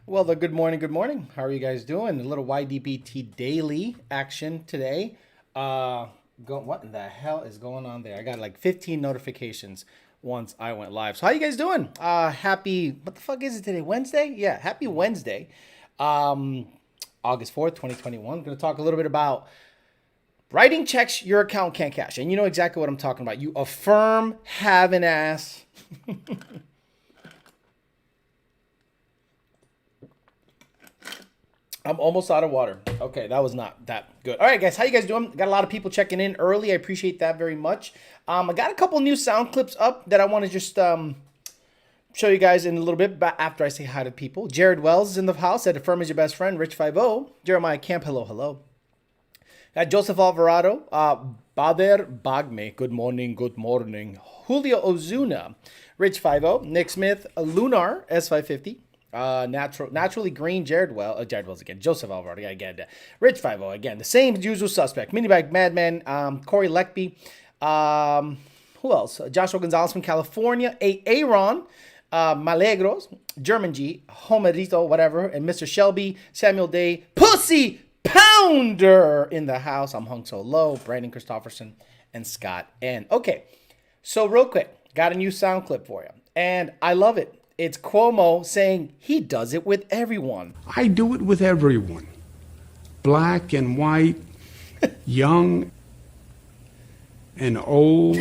Well, good morning, good morning. How are you guys doing? A little YDBT daily action today. Uh, what in the hell is going on there? I got like 15 notifications once I went live. So how you guys doing? Happy, what the fuck is it today? Wednesday? Yeah, happy Wednesday. Um, August 4th, 2021. I'm going to talk a little bit about writing checks your account can't cash. And you know exactly what I'm talking about. You affirm have an ass. I'm almost out of water. Okay, that was not that good. All right, guys, how you guys doing? Got a lot of people checking in early. I appreciate that very much. I got a couple new sound clips up that I want to just show you guys in a little bit after I say hi to people. Jared Wells is in the house. Said Affirm is your best friend. Rich 50. Jeremiah Camp, hello, hello. Got Joseph Alvarado. Bader Bagme, good morning, good morning. Julio Ozuna. Rich 50. Nick Smith. Lunar, S550. Naturally green, Jared Wells again, Joseph Alvarado, I get that. Rich 50 again, the same usual suspect. Minibag Madman, Corey Leckby, who else? Joshua Gonzalez from California, Aaron, Malegros, German G, Homerito, whatever, and Mr. Shelby, Samuel Day, Pussy Pounder in the house. I'm hung so low, Brandon Christofferson, and Scott N. Okay, so real quick, got a new sound clip for you, and I love it. It's Cuomo saying he does it with everyone. I do it with everyone. Black and white, young and old,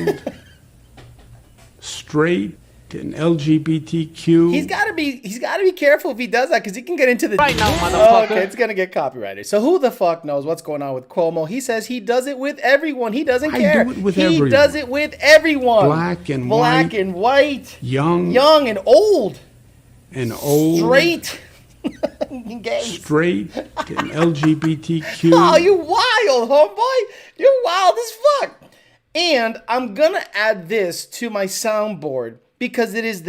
straight and LGBTQ. He's got to be careful if he does that because he can get into the right now, motherfucker. Okay, it's gonna get copyrighted. So who the fuck knows what's going on with Cuomo? He says he does it with everyone. He doesn't care. I do it with everyone. He does it with everyone. Black and white, young and old, straight, gay. Straight and LGBTQ. Oh, you wild, homeboy! You're wild as fuck. And I'm gonna add this to my soundboard because it is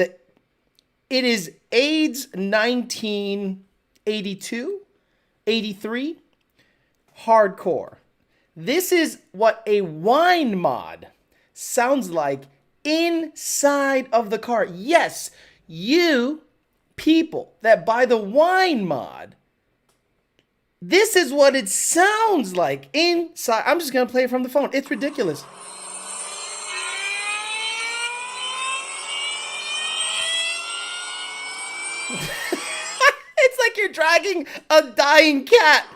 AIDS 1982, 83, hardcore. This is what a wine mod sounds like inside of the car. Yes, you people that buy the wine mod, this is what it sounds like inside. I'm just going to play it from the phone. It's ridiculous. It's like you're dragging a dying cat.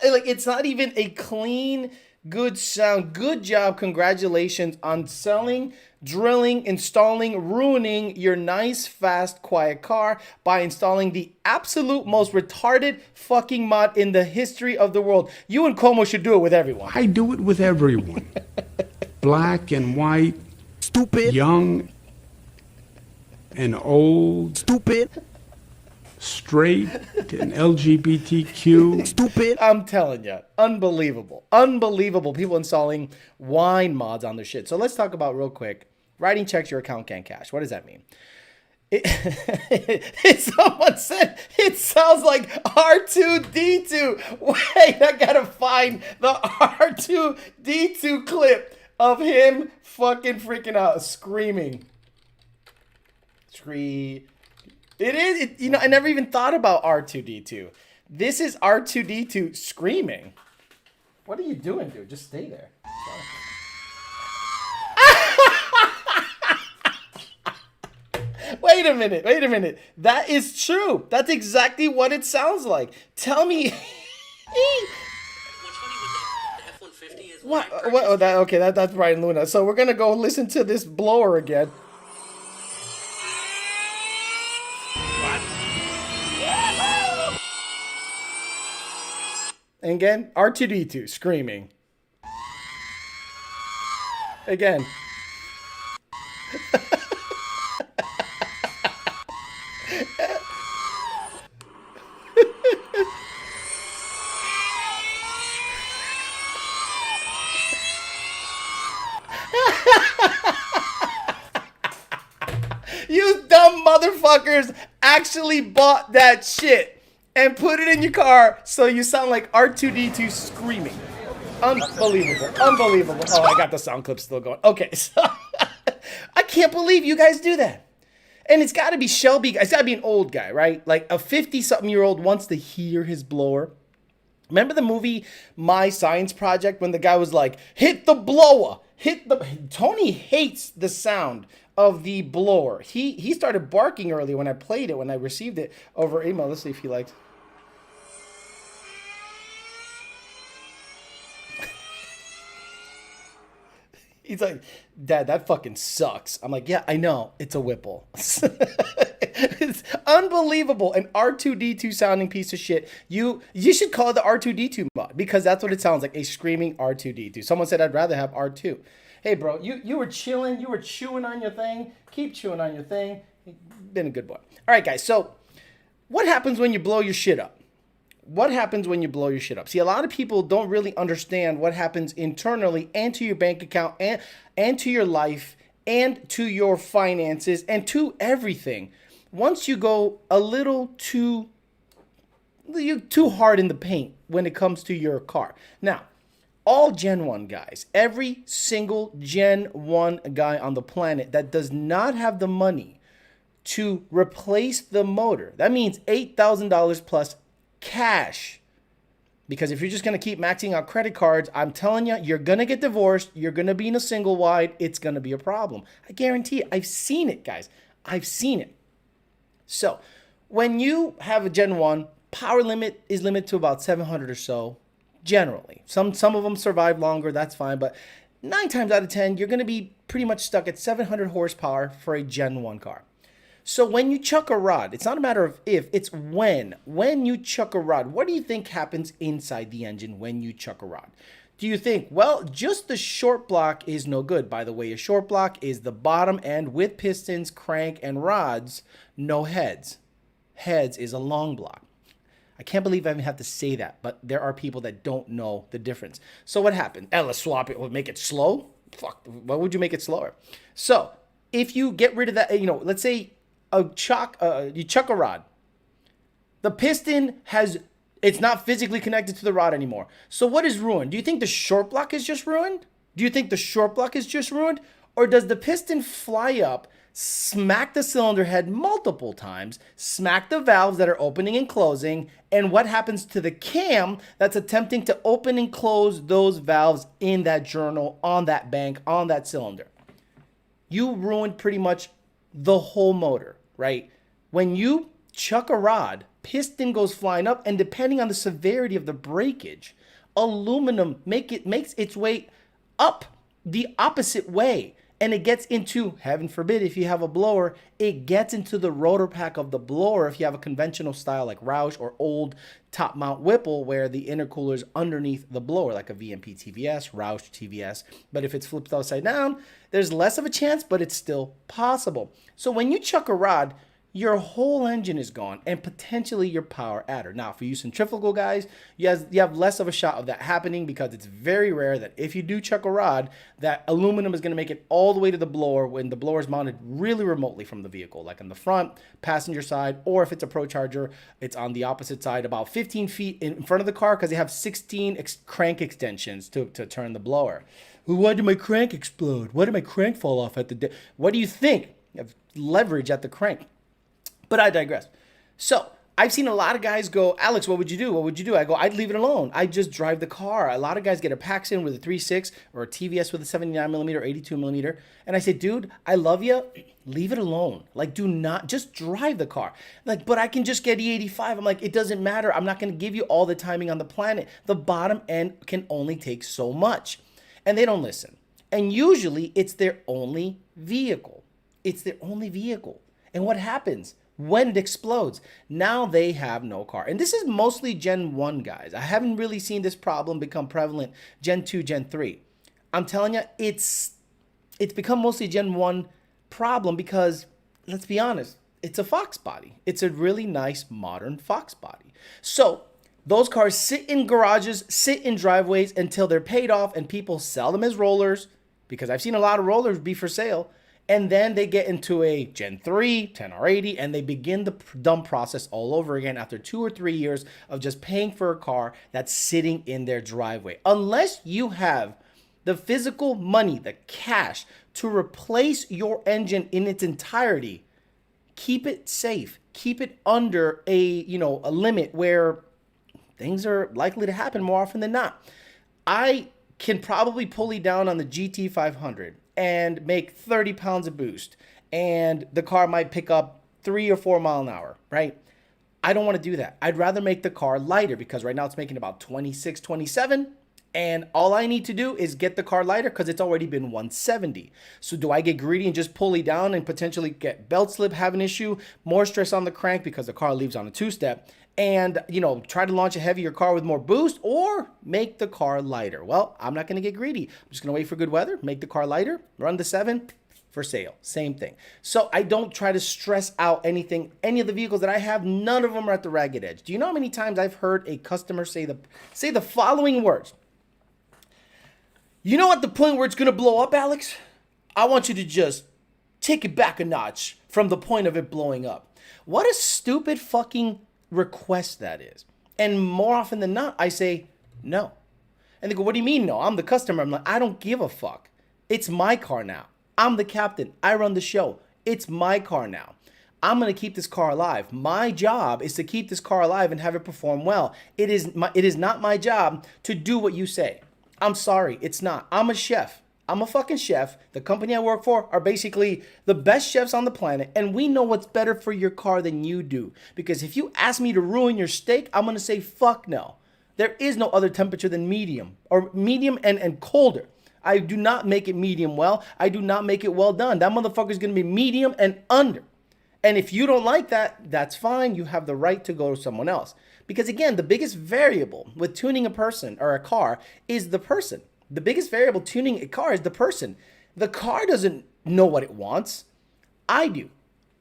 Like, it's not even a clean, good sound. Good job. Congratulations on selling, drilling, installing, ruining your nice, fast, quiet car by installing the absolute most retarded fucking mod in the history of the world. You and Cuomo should do it with everyone. I do it with everyone. Black and white, Stupid. young and old, Stupid. straight and LGBTQ. Stupid. I'm telling you, unbelievable. Unbelievable people installing wine mods on their shit. So let's talk about real quick. Writing checks your account can't cash. What does that mean? Someone said it sounds like R2D2. Wait, I gotta find the R2D2 clip of him fucking freaking out, screaming. It is, you know, I never even thought about R2D2. This is R2D2 screaming. What are you doing, dude? Just stay there. Wait a minute. That is true. That's exactly what it sounds like. Tell me. What's funny with the F-150 is What? Oh, that's Brian Luna. So we're gonna go listen to this blower again. And again, R2D2 screaming. Again. You dumb motherfuckers actually bought that shit and put it in your car so you sound like R2D2 screaming. Unbelievable. Unbelievable. Oh, I got the sound clip still going. Okay, so I can't believe you guys do that. And it's got to be Shelby. It's got to be an old guy, right? Like a 50-something-year-old wants to hear his blower. Remember the movie My Science Project when the guy was like, hit the blower, hit the... Tony hates the sound of the blower. He started barking earlier when I played it, when I received it over email. Let's see if he likes. He's like, Dad, that fucking sucks. I'm like, yeah, I know. It's a Whipple. It's unbelievable. An R2D2 sounding piece of shit. You should call it the R2D2 mod because that's what it sounds like, a screaming R2D2. Someone said I'd rather have R2. Hey, bro, you were chilling. You were chewing on your thing. Keep chewing on your thing. Been a good boy. All right, guys. So what happens when you blow your shit up? What happens when you blow your shit up? See, a lot of people don't really understand what happens internally and to your bank account and to your life and to your finances and to everything. Once you go a little too hard in the paint when it comes to your car. Now, all Gen 1 guys, every single Gen 1 guy on the planet that does not have the money to replace the motor, that means $8,000 plus cash. Because if you're just going to keep maxing out credit cards, I'm telling you, you're going to get divorced. You're going to be in a single wide. It's going to be a problem. I guarantee it. I've seen it, guys. I've seen it. So when you have a Gen 1, power limit is limited to about 700 or so, generally. Some of them survive longer. That's fine. But 9 times out of 10, you're going to be pretty much stuck at 700 horsepower for a Gen 1 car. So when you chuck a rod, it's not a matter of if, it's when. When you chuck a rod, what do you think happens inside the engine when you chuck a rod? Do you think, well, just the short block is no good? By the way, a short block is the bottom end with pistons, crank, and rods, no heads. Heads is a long block. I can't believe I even have to say that, but there are people that don't know the difference. So what happened? Let's swap it. We'll make it slow? Fuck, why would you make it slower? So if you get rid of that, let's say you chuck a rod. The piston it's not physically connected to the rod anymore. So what is ruined? Do you think the short block is just ruined? Do you think the short block is just ruined? Or does the piston fly up, smack the cylinder head multiple times, smack the valves that are opening and closing, and what happens to the cam that's attempting to open and close those valves in that journal, on that bank, on that cylinder? You ruined pretty much the whole motor, right? When you chuck a rod, piston goes flying up, and depending on the severity of the breakage, aluminum makes its way up the opposite way, and it gets into, heaven forbid, if you have a blower, it gets into the rotor pack of the blower if you have a conventional style like Roush or old top mount Whipple where the intercooler is underneath the blower like a VMP TVS, Roush TVS. But if it's flipped upside down, there's less of a chance, but it's still possible. So when you chuck a rod, your whole engine is gone and potentially your power adder. Now, for you centrifugal guys, you have less of a shot of that happening because it's very rare that if you do chuck a rod, that aluminum is going to make it all the way to the blower when the blower is mounted really remotely from the vehicle, like on the front, passenger side, or if it's a ProCharger, it's on the opposite side, about 15 feet in front of the car because they have 16 crank extensions to turn the blower. Well, why did my crank explode? Why did my crank fall off at the... What do you think? You have leverage at the crank. But I digress. So I've seen a lot of guys go, Alex, what would you do? What would you do? I go, I'd leave it alone. I'd just drive the car. A lot of guys get a Paxton with a 3.6 or a TVS with a 79mm or 82mm. And I say, dude, I love you. Leave it alone. Like, do not, just drive the car. Like, but I can just get E85. I'm like, it doesn't matter. I'm not going to give you all the timing on the planet. The bottom end can only take so much. And they don't listen. And usually it's their only vehicle. It's their only vehicle. And what happens? When it explodes, now they have no car. And this is mostly Gen 1 guys. I haven't really seen this problem become prevalent Gen 2, Gen 3. I'm telling you, it's become mostly Gen 1 problem because, let's be honest, it's a Fox body. It's a really nice modern Fox body. So those cars sit in garages, sit in driveways until they're paid off and people sell them as rollers, because I've seen a lot of rollers be for sale. And then they get into a Gen 3, 10R80, and they begin the dumb process all over again after 2 or 3 years of just paying for a car that's sitting in their driveway. Unless you have the physical money, the cash, to replace your engine in its entirety, keep it safe. Keep it under a limit where things are likely to happen more often than not. I can probably pulley down on the GT500 and make 30 pounds of boost, and the car might pick up 3 or 4 mile an hour, right? I don't want to do that. I'd rather make the car lighter because right now it's making about 26, 27. And all I need to do is get the car lighter because it's already been 170. So do I get greedy and just pulley down and potentially get belt slip, have an issue, more stress on the crank because the car leaves on a 2-step, and try to launch a heavier car with more boost, or make the car lighter? Well, I'm not going to get greedy. I'm just going to wait for good weather, make the car lighter, run the 7 for sale. Same thing. So I don't try to stress out anything. Any of the vehicles that I have, none of them are at the ragged edge. Do you know how many times I've heard a customer say the following words? You know at the point where it's going to blow up, Alex? I want you to just take it back a notch from the point of it blowing up. What a stupid fucking request that is. And more often than not, I say no. And they go, what do you mean no? I'm the customer. I'm like, I don't give a fuck. It's my car now. I'm the captain. I run the show. It's my car now. I'm going to keep this car alive. My job is to keep this car alive and have it perform well. It is not my job to do what you say. I'm sorry, it's not. I'm a chef. I'm a fucking chef. The company I work for are basically the best chefs on the planet, and we know what's better for your car than you do. Because if you ask me to ruin your steak, I'm going to say fuck no. There is no other temperature than medium, or medium and colder. I do not make it medium well. I do not make it well done. That motherfucker's going to be medium and under. And if you don't like that, that's fine. You have the right to go to someone else. Because again, the biggest variable with tuning a person or a car is the person. The biggest variable tuning a car is the person. The car doesn't know what it wants. I do.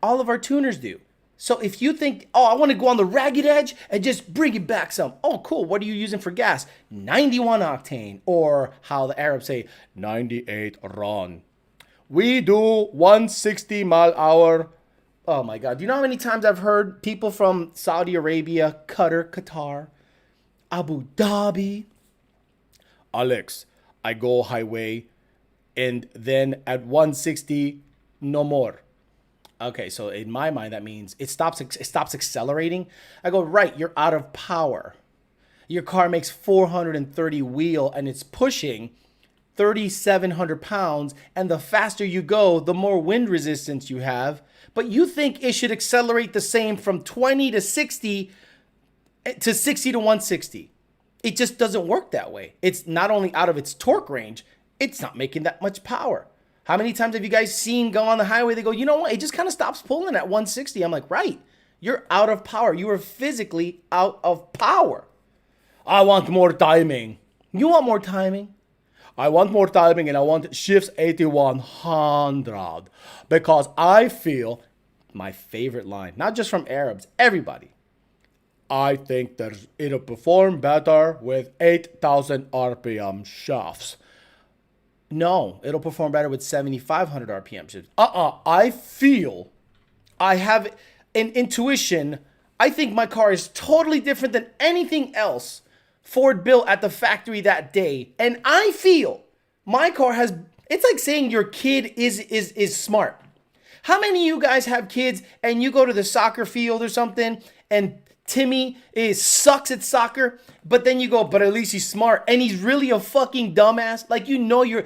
All of our tuners do. So if you think, oh, I want to go on the ragged edge and just bring it back some. Oh, cool. What are you using for gas? 91 octane, or how the Arabs say, 98 RON. We do 160 mile hour. Oh my God. Do you know how many times I've heard people from Saudi Arabia, Qatar, Abu Dhabi? Alex, I go highway and then at 160, no more. Okay, so in my mind, that means it stops accelerating. I go, right, you're out of power. Your car makes 430 wheel and it's pushing 3,700 pounds. And the faster you go, the more wind resistance you have. But you think it should accelerate the same from 20 to 60 to 60 to 160. It just doesn't work that way. It's not only out of its torque range, it's not making that much power. How many times have you guys seen go on the highway? They go, you know what? It just kind of stops pulling at 160. I'm like, right. You're out of power. You are physically out of power. I want more timing. You want more timing? I want more timing, and I want shifts 8100 because I feel, my favorite line, not just from Arabs, everybody. I think that it'll perform better with 8,000 RPM shafts. No, it'll perform better with 7,500 RPM shifts. I feel, I have an intuition. I think my car is totally different than anything else Ford built at the factory that day. And I feel my car has, it's like saying your kid is smart. How many of you guys have kids and you go to the soccer field or something and Timmy sucks at soccer, but then you go, but at least he's smart and he's really a fucking dumbass? Like, you know your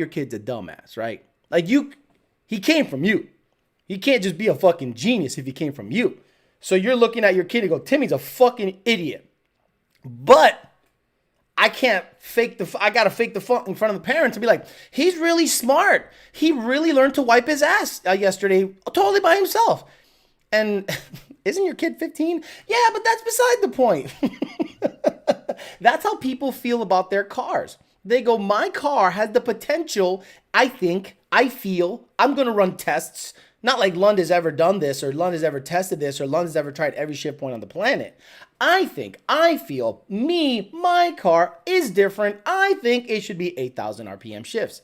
kid's a dumbass, right? Like, he came from you. He can't just be a fucking genius if he came from you. So you're looking at your kid and go, Timmy's a fucking idiot. But I can't I gotta fake the funk in front of the parents and be like, he's really smart. He really learned to wipe his ass yesterday totally by himself. And isn't your kid 15? Yeah, but that's beside the point. That's how people feel about their cars. They go, my car has the potential, I feel, I'm going to run tests. Not like Lund has ever done this, or Lund has ever tested this, or Lund has ever tried every shift point on the planet. I feel, my car is different. I think it should be 8,000 RPM shifts.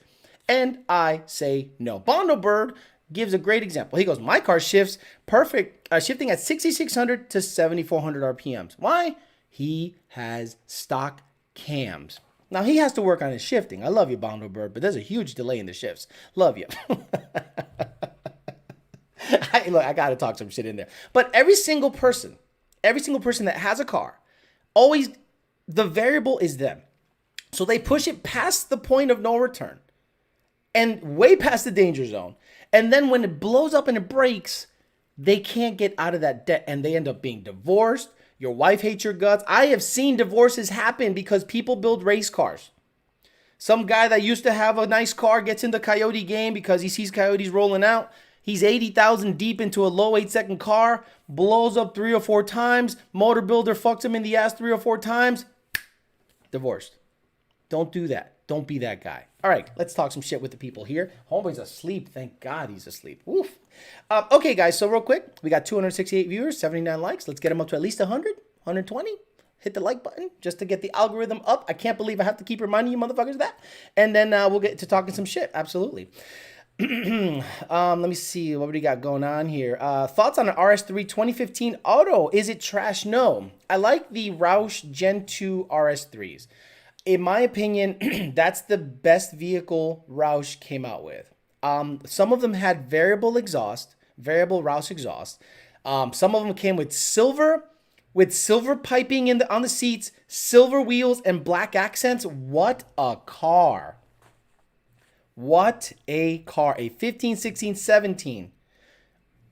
And I say no. Bondo Bird gives a great example. He goes, my car shifts shifting at 6,600 to 7,400 RPMs. Why? He has stock cams. Now, he has to work on his shifting. I love you, Bondo Bird, but there's a huge delay in the shifts. Love you. I got to talk some shit in there. But every single person that has a car, always, the variable is them. So they push it past the point of no return and way past the danger zone. And then when it blows up and it breaks, they can't get out of that debt and they end up being divorced. Your wife hates your guts. I have seen divorces happen because people build race cars. Some guy that used to have a nice car gets in the Coyote game because he sees Coyotes rolling out. He's 80,000 deep into a low 8-second car, blows up 3 or 4 times. Motor builder fucks him in the ass 3 or 4 times. Divorced. Don't do that. Don't be that guy. All right, let's talk some shit with the people here. Homeboy's asleep. Thank God he's asleep. Oof. Okay, guys, so real quick, we got 268 viewers, 79 likes. Let's get them up to at least 100, 120. Hit the like button just to get the algorithm up. I can't believe I have to keep reminding you motherfuckers that. And then we'll get to talking some shit. Absolutely. Let me see. What do we got going on here? Thoughts on an RS3 2015 auto. Is it trash? No. I like the Roush Gen 2 RS3s. In my opinion, that's the best vehicle Roush came out with. Some of them had variable Roush exhaust. Some of them came with silver piping on the seats, silver wheels, and black accents. What a car. What a car. A 15, 16, 17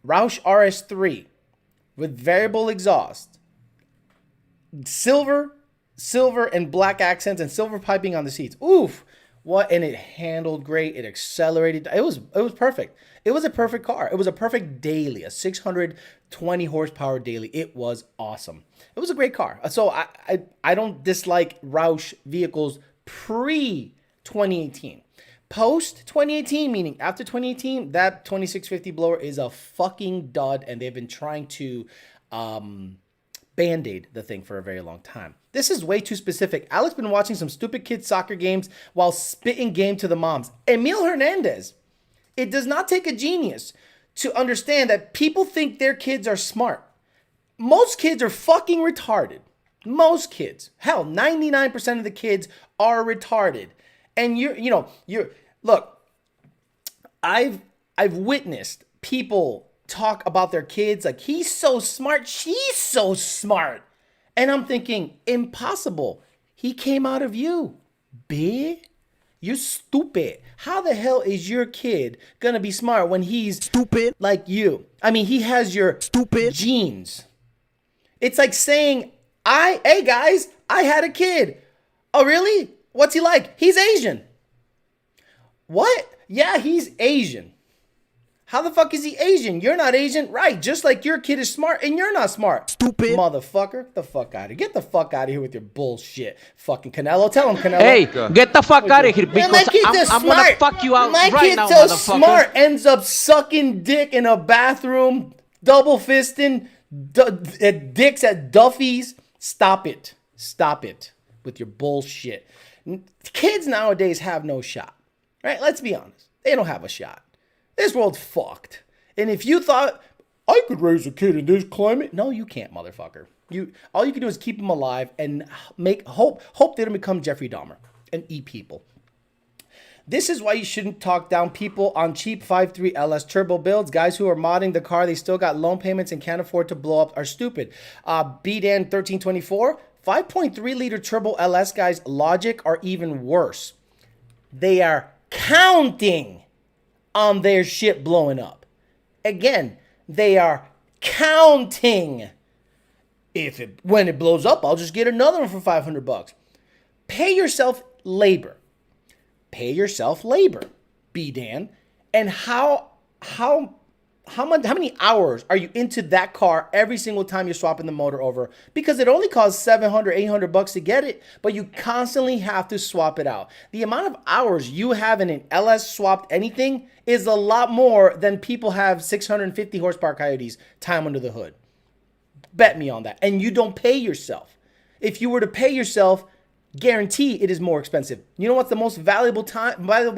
Roush RS3 with variable exhaust, silver and black accents and silver piping on the seats. Oof. What? And it handled great. It accelerated. It was perfect. It was a perfect car. It was a perfect daily, a 620 horsepower daily. It was awesome. It was a great car. So I don't dislike Roush vehicles pre 2018. Post 2018, meaning after 2018, that 2650 blower is a fucking dud, and they've been trying to Band-Aid the thing for a very long time. This is way too specific. Alex been watching some stupid kids soccer games while spitting game to the moms. Emil Hernandez. It does not take a genius to understand that people think their kids are smart. Most kids are fucking retarded. Most kids. Hell, 99% of the kids are retarded. And look, I've witnessed people talk about their kids like, he's so smart, she's so smart. And I'm thinking, impossible. He came out of you, bitch. You're stupid. How the hell is your kid gonna be smart when he's stupid like you? I mean, he has your stupid genes. It's like saying, hey guys, I had a kid. Oh, really? What's he like? He's Asian. What? Yeah, he's Asian. How the fuck is he Asian? You're not Asian. Right, just like your kid is smart and you're not smart. Stupid. Motherfucker. Get the fuck out of here. Get the fuck out of here with your bullshit. Fucking Canelo. Tell him, Canelo. Hey, get the fuck out of here because I'm gonna fuck you out right now, motherfucker. My kid's so smart. Ends up sucking dick in a bathroom, double fisting, dicks at Duffy's. Stop it. Stop it with your bullshit. Kids nowadays have no shot. Right? Let's be honest. They don't have a shot. This world's fucked. And if you thought, I could raise a kid in this climate. No, you can't, motherfucker. All you can do is keep them alive and hope they don't become Jeffrey Dahmer and eat people. This is why you shouldn't talk down people on cheap 5.3 LS turbo builds. Guys who are modding the car, they still got loan payments and can't afford to blow up, are stupid. BDan1324, 5.3 liter turbo LS guys, logic are even worse. They are counting on their shit blowing up. Again, they are counting. When it blows up, I'll just get another one for $500. Pay yourself labor. Pay yourself labor, B-Dan. And how many hours are you into that car every single time you're swapping the motor over? Because it only costs $700, $800 to get it, but you constantly have to swap it out. The amount of hours you have in an LS swapped anything is a lot more than people have 650 horsepower Coyotes time under the hood. Bet me on that. And you don't pay yourself. If you were to pay yourself, Guarantee it is more expensive. You know what's the most valuable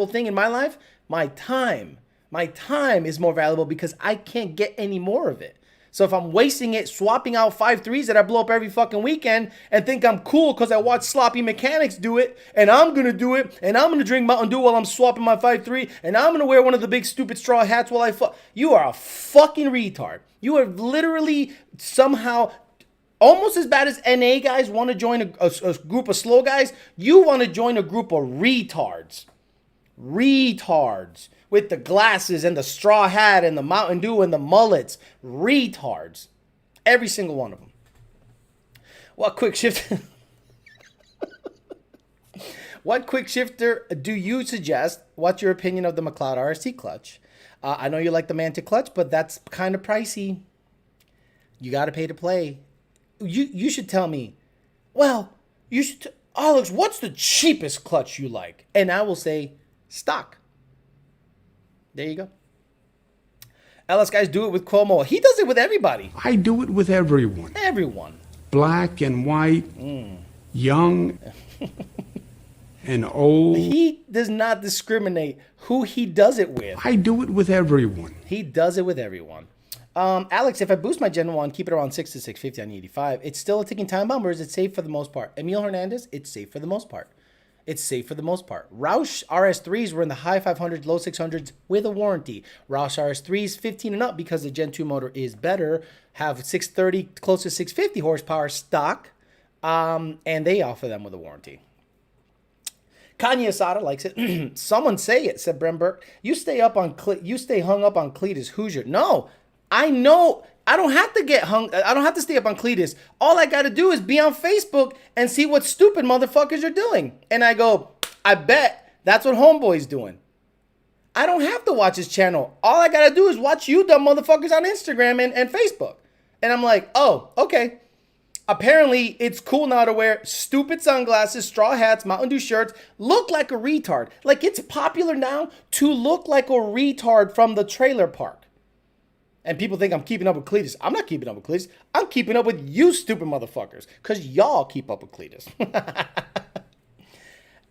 thing in my life? My time. My time is more valuable because I can't get any more of it. So if I'm wasting it swapping out 5.3s that I blow up every fucking weekend and think I'm cool because I watch sloppy mechanics do it, and I'm going to do it, and I'm going to drink Mountain Dew while I'm swapping my 5.3, and I'm going to wear one of the big stupid straw hats while I fuck. You are a fucking retard. You are literally somehow almost as bad as NA guys want to join a group of slow guys. You want to join a group of retards. Retards. With the glasses and the straw hat and the Mountain Dew and the mullets. Retards. Every single one of them. What quick shift? What quick shifter do you suggest? What's your opinion of the McLeod RST clutch? I know you like the Mantic clutch, but that's kind of pricey. You got to pay to play. You should tell me, well, you should, Alex, what's the cheapest clutch you like? And I will say, stock. There you go. LS guys do it with Cuomo. He does it with everybody. I do it with everyone. Everyone. Black and white, young and old. He does not discriminate who he does it with. I do it with everyone. He does it with everyone. Alex, if I boost my Gen 1, keep it around 6 to 650 on 85, it's still a ticking time bomb, or is it safe for the most part? Emil Hernandez, it's safe for the most part. It's safe for the most part. Roush RS3s were in the high 500s, low 600s with a warranty. Roush RS3s 15 and up, because the Gen 2 motor is better, have 630, close to 650 horsepower stock, and they offer them with a warranty. Kanye Asada likes it. Someone say it, said Brem Burke. You stay hung up on Cletus Hoosier. No, I know. I don't have to stay up on Cletus. All I got to do is be on Facebook and see what stupid motherfuckers are doing. And I go, I bet that's what Homeboy's doing. I don't have to watch his channel. All I got to do is watch you dumb motherfuckers on Instagram and Facebook. And I'm like, oh, okay. Apparently, it's cool now to wear stupid sunglasses, straw hats, Mountain Dew shirts, look like a retard. Like, it's popular now to look like a retard from the trailer park. And people think I'm keeping up with Cletus. I'm not keeping up with Cletus. I'm keeping up with you stupid motherfuckers. Because y'all keep up with Cletus.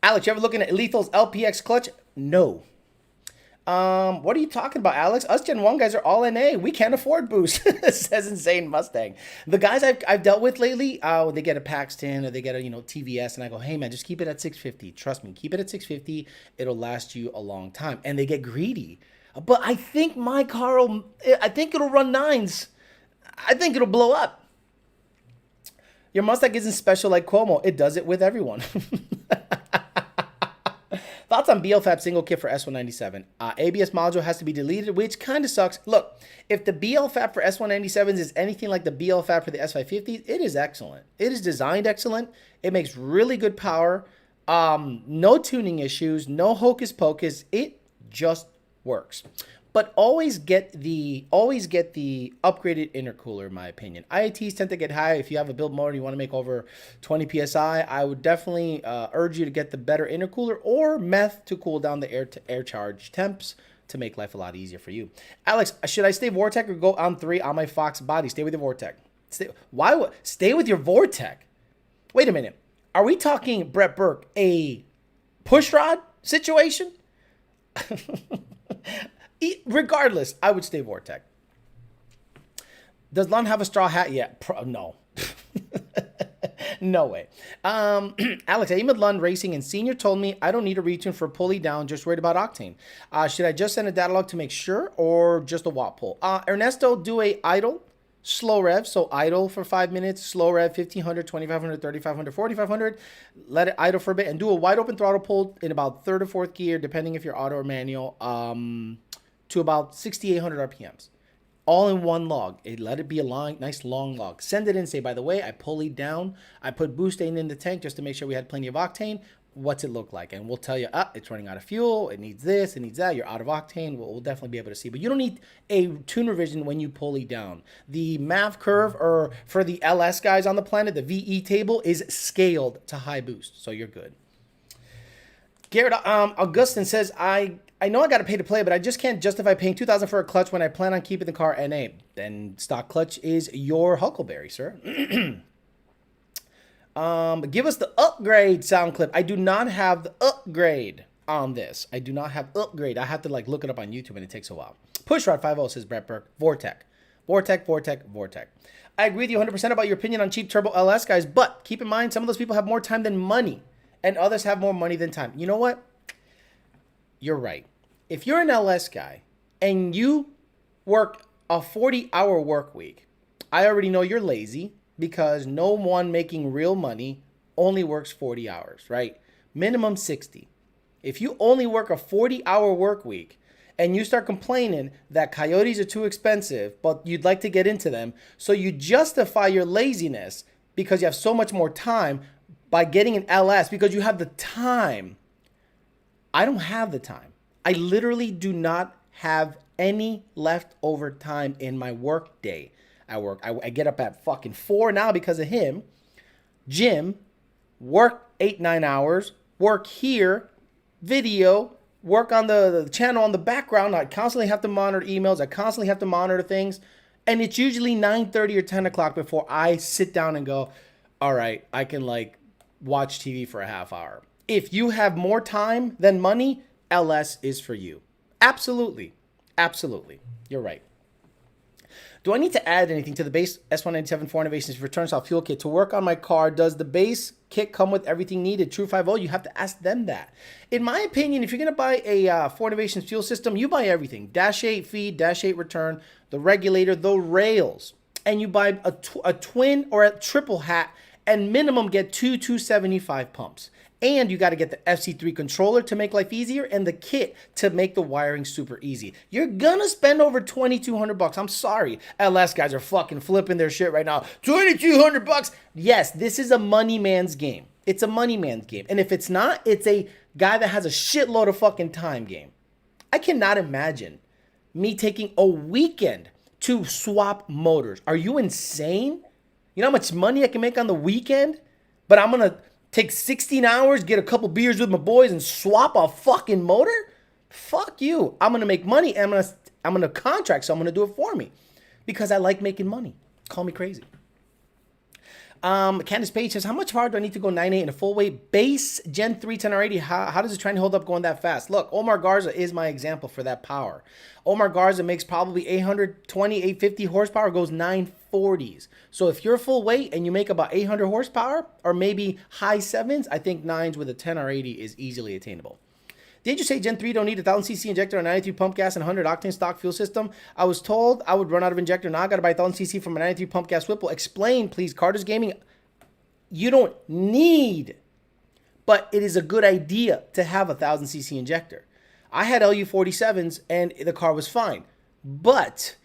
Alex, you ever looking at Lethal's LPX clutch? No. What are you talking about, Alex? Us Gen 1 guys are all NA. We can't afford boost, says Insane Mustang. The guys I've dealt with lately, they get a Paxton or they get a TVS, and I go, hey man, just keep it at 650. Trust me, keep it at 650. It'll last you a long time. And they get greedy. But I think my car it'll run 9s. I think it'll blow up. Your Mustang isn't special like Cuomo. It does it with everyone. Thoughts on BLFAB single kit for S197. ABS module has to be deleted, which kind of sucks. Look, if the BLFAB for S197s is anything like the BLFAB for the S550s, it is excellent. It is designed excellent. It makes really good power. No tuning issues. No hocus pocus. It just works. But always get the upgraded intercooler, in my opinion. IATs tend to get high. If you have a build motor and you want to make over 20 psi, I would definitely urge you to get the better intercooler or meth to cool down the air charge temps to make life a lot easier for you. Alex, should I stay Vortec or go on 3 on my Fox body? Stay with your Vortec. Stay with your Vortec? Wait a minute. Are we talking, Brett Burke, a pushrod situation? Regardless, I would stay Vortec. Does Lund have a straw hat yet? No. No way. Alex, I emailed Lund Racing and Senior told me I don't need a retune for pulley down, just worried about octane. Should I just send a data log to make sure or just a watt pull? Ernesto, do a idle, slow rev. So idle for 5 minutes, slow rev, 1500, 2500, 3500, 4500. Let it idle for a bit and do a wide open throttle pull in about 3rd or 4th gear, depending if you're auto or manual, to about 6,800 RPMs. All in one log. Let it be a nice long log. Send it in. Say, by the way, I pulleyed down. I put butane in the tank just to make sure we had plenty of octane. What's it look like? And we'll tell you, it's running out of fuel. It needs this. It needs that. You're out of octane. We'll definitely be able to see. But you don't need a tune revision when you pulley down. The MAV curve, or for the LS guys on the planet, the VE table is scaled to high boost. So you're good. Garrett Augustin says, I know I got to pay to play, but I just can't justify paying $2,000 for a clutch when I plan on keeping the car NA. Then stock clutch is your Huckleberry, sir. Give us the upgrade sound clip. I do not have the upgrade on this. I do not have upgrade. I have to like look it up on YouTube and it takes a while. Pushrod50 says Brett Burke. Vortec. I agree with you 100% about your opinion on cheap turbo LS, guys, but keep in mind some of those people have more time than money and others have more money than time. You know what? You're right. If you're an LS guy and you work a 40-hour work week, I already know you're lazy because no one making real money only works 40 hours, right? Minimum 60. If you only work a 40-hour work week and you start complaining that coyotes are too expensive, but you'd like to get into them, so you justify your laziness because you have so much more time by getting an LS because you have the time. I don't have the time. I literally do not have any leftover time in my work day. I get up at fucking 4 now because of him. Gym, work 8-9 hours, work here, video, work on the channel on the background. I constantly have to monitor emails. I constantly have to monitor things. And it's usually 9:30 or 10 o'clock before I sit down and go, all right, I can like watch TV for a half hour. If you have more time than money, LS is for you. Absolutely. Absolutely. You're right. Do I need to add anything to the base S197 4 Innovations return style fuel kit to work on my car? Does the base kit come with everything needed? True 50, you have to ask them that. In my opinion, if you're going to buy a 4 Innovations fuel system, you buy everything. Dash 8 feed, Dash 8 return, the regulator, the rails. And you buy a twin or a triple hat and minimum get 275 pumps. And you got to get the FC3 controller to make life easier and the kit to make the wiring super easy. You're going to spend over $2,200. I'm sorry. LS guys are fucking flipping their shit right now. $2,200. Yes, this is a money man's game. It's a money man's game. And if it's not, it's a guy that has a shitload of fucking time game. I cannot imagine me taking a weekend to swap motors. Are you insane? You know how much money I can make on the weekend? But I'm going to take 16 hours, get a couple beers with my boys, and swap a fucking motor? Fuck you. I'm going to make money, and I'm gonna contract someone to do it for me because I like making money. Call me crazy. Candace Page says, how much hard do I need to go 9.8 in a full weight base Gen 3 10R80? How does the trend hold up going that fast? Look, Omar Garza is my example for that power. Omar Garza makes probably 820, 850 horsepower, goes 940s. So if you're full weight and you make about 800 horsepower or maybe high 7s, I think 9s with a 10R80 is easily attainable. Did you say Gen 3 don't need a 1000cc injector, a 93 pump gas, and 100 octane stock fuel system? I was told I would run out of injector. Now I got to buy 1000cc from a 93 pump gas Whipple. Explain, please. Carter's Gaming. You don't need, but it is a good idea to have a 1000cc injector. I had LU47s and the car was fine, but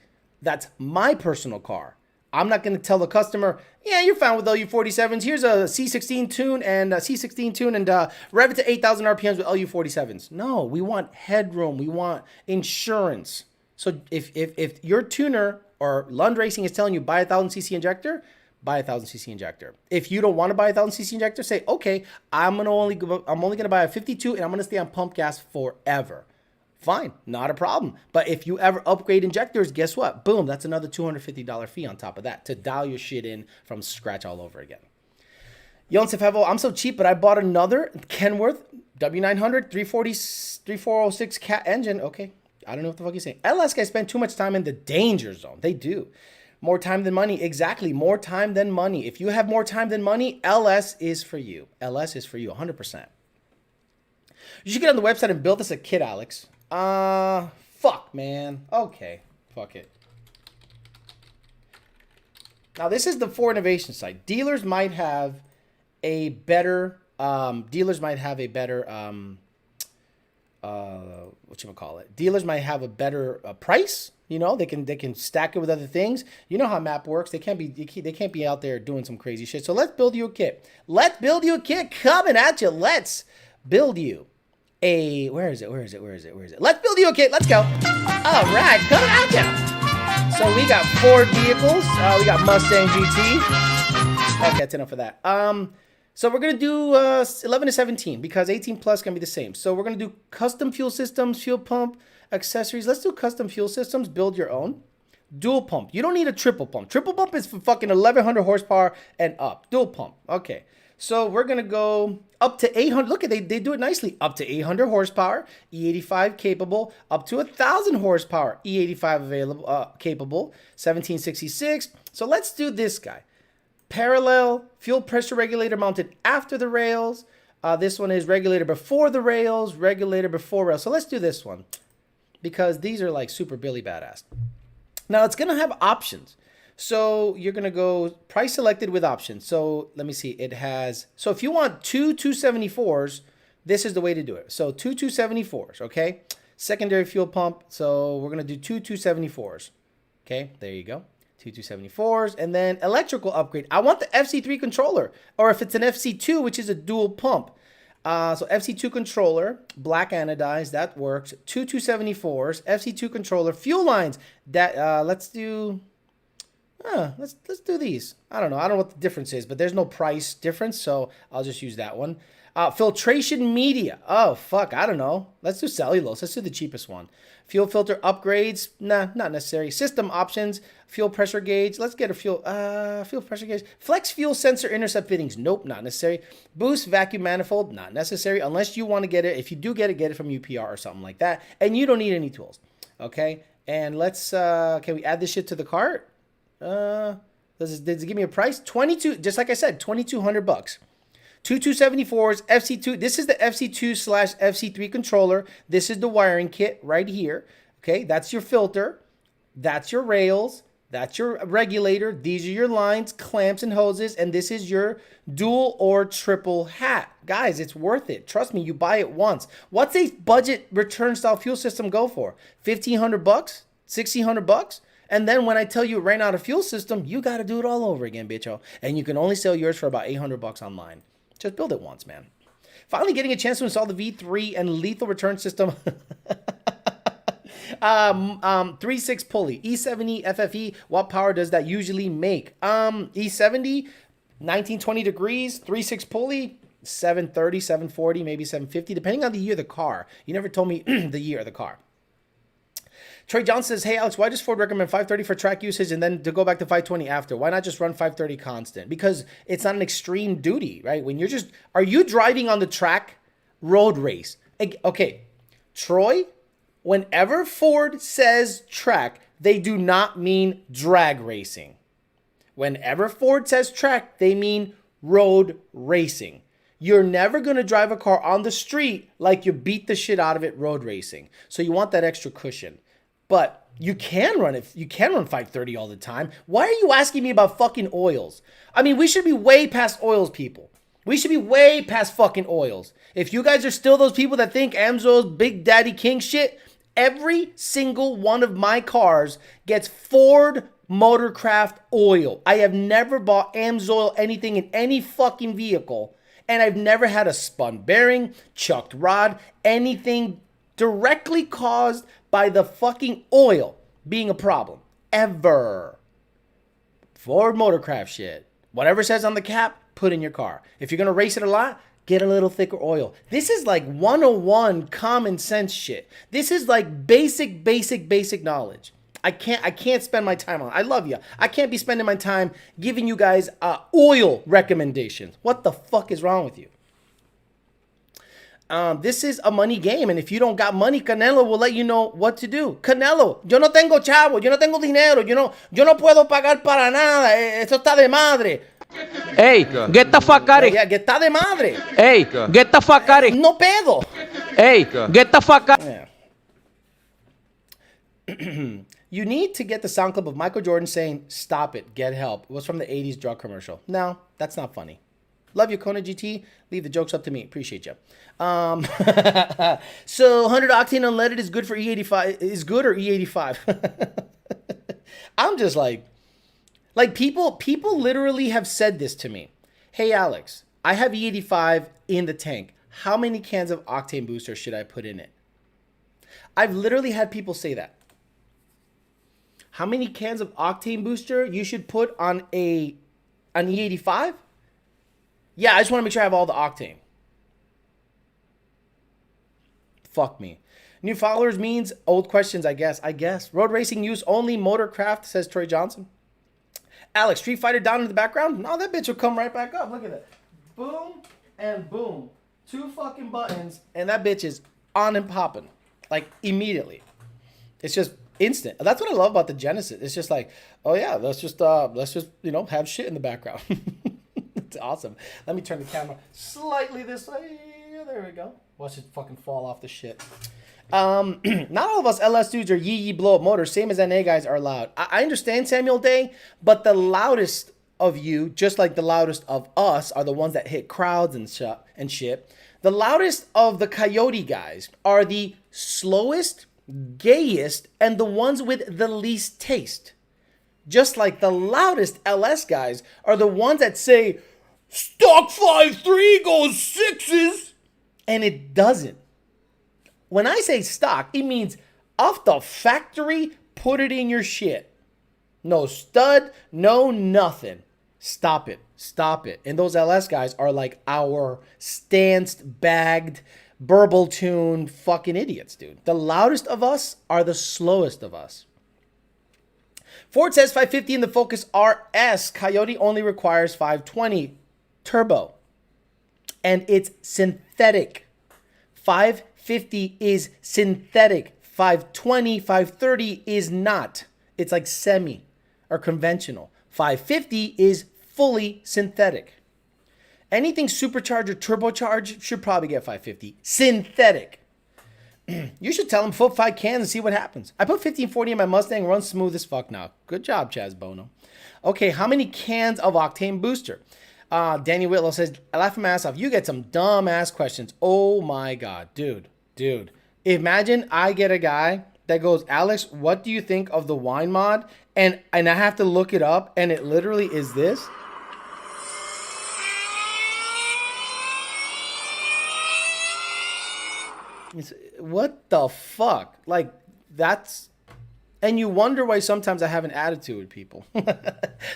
that's my personal car. I'm not going to tell the customer, yeah, you're fine with LU47s. Here's a C16 tune and rev it to 8,000 RPMs with LU47s. No, we want headroom. We want insurance. So if your tuner or Lund Racing is telling you buy a 1000cc injector, buy a 1000cc injector. If you don't want to buy a 1000cc injector, say, okay, I'm only going to buy a 52 and I'm going to stay on pump gas forever. Fine, not a problem. But if you ever upgrade injectors, guess what? Boom, that's another $250 fee on top of that to dial your shit in from scratch all over again. Yonsef Hevel, I'm so cheap, but I bought another Kenworth W900 3406 cat engine. Okay, I don't know what the fuck you're saying. LS guys spend too much time in the danger zone. They do. More time than money. Exactly, more time than money. If you have more time than money, LS is for you. LS is for you, 100%. You should get on the website and build us a kit, Alex. Fuck, man. Okay, fuck it. Now, this is the For Innovation site. Dealers might have a better, Dealers might have a better price. You know, they can stack it with other things. You know how map works. They can't be out there doing some crazy shit. So let's build you a kit. Let's build you a kit coming at you. Let's build you a, where is it? Let's build you a kit. Let's go. All right, coming at you. So we got Ford vehicles. We got Mustang GT. Okay, that's enough for that. So we're going to do 11 to 17 because 18 plus can be the same. So we're going to do custom fuel systems, fuel pump, accessories. Let's do custom fuel systems, build your own. Dual pump. You don't need a triple pump. Triple pump is for fucking 1100 horsepower and up. Dual pump. Okay. So we're going to go up to 800. Look, they do it nicely. Up to 800 horsepower, E85 capable. Up to 1,000 horsepower, E85 available, capable. 1766. So let's do this guy. Parallel, fuel pressure regulator mounted after the rails. This one is regulator before the rails, regulator before rails. So let's do this one because these are like super Billy badass. Now it's going to have options. So you're going to go price selected with options. So let me see. It has, so if you want two 274s, this is the way to do it. So two 274s, okay? Secondary fuel pump. So we're going to do two 274s. Okay, there you go. Two 274s. And then electrical upgrade. I want the FC3 controller, or if it's an FC2, which is a dual pump. So FC2 controller, black anodized, that works. Two 274s, FC2 controller, fuel lines. That let's do. Let's do these. I don't know what the difference is, but there's no price difference, so I'll just use that one. Filtration media. Oh fuck, I don't know. Let's do cellulose. Let's do the cheapest one. Fuel filter upgrades. Nah, not necessary. System options. Fuel pressure gauge. Let's get a fuel pressure gauge. Flex fuel sensor intercept fittings. Nope, not necessary. Boost vacuum manifold. Not necessary unless you want to get it. If you do get it from UPR or something like that, and you don't need any tools. Okay, and let's. Can we add this shit to the cart? Does it give me a price? 22, just like I said, $2,200. Two 274s, FC2. This is the FC2/FC3 controller. This is the wiring kit right here. Okay, that's your filter. That's your rails. That's your regulator. These are your lines, clamps, and hoses. And this is your dual or triple hat. Guys, it's worth it. Trust me, you buy it once. What's a budget return style fuel system go for? $1,500? $1,600? And then when I tell you it ran out of fuel system, you got to do it all over again, bitcho. And you can only sell yours for about $800 online. Just build it once, man. Finally getting a chance to install the V3 and lethal return system. 3.6 pulley. E70 FFE. What power does that usually make? E70, 1920 degrees, 3.6 pulley, 730, 740, maybe 750, depending on the year of the car. You never told me the year of the car. Trey Johnson says, hey, Alex, why does Ford recommend 530 for track usage and then to go back to 520 after? Why not just run 530 constant? Because it's not an extreme duty, right? When you're just, are you driving on the track road race? Okay, Troy, whenever Ford says track, they do not mean drag racing. Whenever Ford says track, they mean road racing. You're never going to drive a car on the street like you beat the shit out of it road racing. So you want that extra cushion. But you can run it. You can run 530 all the time. Why are you asking me about fucking oils? I mean, we should be way past oils, people. We should be way past fucking oils. If you guys are still those people that think Amsoil's Big Daddy King shit, every single one of my cars gets Ford Motorcraft oil. I have never bought Amsoil anything in any fucking vehicle. And I've never had a spun bearing, chucked rod, anything directly caused by the fucking oil being a problem. Ever. Ford Motorcraft shit. Whatever says on the cap, put in your car. If you're going to race it a lot, get a little thicker oil. This is like 101 common sense shit. This is like basic knowledge. I can't spend my time on it. I love you. I can't be spending my time giving you guys oil recommendations. What the fuck is wrong with you? This is a money game, and if you don't got money, Canelo will let you know what to do. Canelo, yo no tengo chavo, yo no tengo dinero, yo no puedo pagar para nada, eso está de madre. Hey, get the fuck out of here. Yeah, que está de madre. Hey, get the fuck out of here. No pedo. Hey, get the fuck out. Yeah. You need to get the sound clip of Michael Jordan saying, stop it, get help. It was from the 80s drug commercial. No, that's not funny. Love you, Kona GT. Leave the jokes up to me. Appreciate you. So 100 octane unleaded is good for E85. Is good or E85? I'm just like people literally have said this to me. Hey, Alex, I have E85 in the tank. How many cans of octane booster should I put in it? I've literally had people say that. How many cans of octane booster you should put on an E85? Yeah, I just want to make sure I have all the octane. Fuck me. New followers means old questions, I guess. Road racing use only motorcraft, says Troy Johnson. Alex, Street Fighter down in the background? No, that bitch will come right back up. Look at that. Boom and boom. 2 fucking buttons, and that bitch is on and popping. Like, immediately. It's just instant. That's what I love about the Genesis. It's just like, oh yeah, let's just have shit in the background. It's awesome. Let me turn the camera slightly this way. There we go. Watch it fucking fall off the shit. Not all of us LS dudes are yee blow up motors. Same as NA guys are loud. I understand, Samuel Day, but the loudest of you, just like the loudest of us, are the ones that hit crowds and shit. The loudest of the Coyote guys are the slowest, gayest, and the ones with the least taste. Just like the loudest LS guys are the ones that say, stock 5.3 goes 6s, and it doesn't. When I say stock, it means off the factory, put it in your shit. No stud, no nothing. Stop it. And those LS guys are like our stanced, bagged, burble tuned fucking idiots, dude. The loudest of us are the slowest of us. Ford says 550 in the Focus RS. Coyote only requires 520 turbo. And it's synthetic. 550 is synthetic. 520, 530 is not. It's like semi or conventional. 550 is fully synthetic. Anything supercharged or turbocharged should probably get 550. Synthetic. You should tell them put 5 cans and see what happens. I put 1540 in my Mustang, runs smooth as fuck now. Good job, Chaz Bono. Okay, how many cans of Octane Booster? Danny Whitlow says, I laugh my ass off. You get some dumb ass questions. Oh my God, dude. Imagine I get a guy that goes, Alex, what do you think of the wine mod? And I have to look it up, and it literally is this. What the fuck? Like, that's... And you wonder why sometimes I have an attitude with people.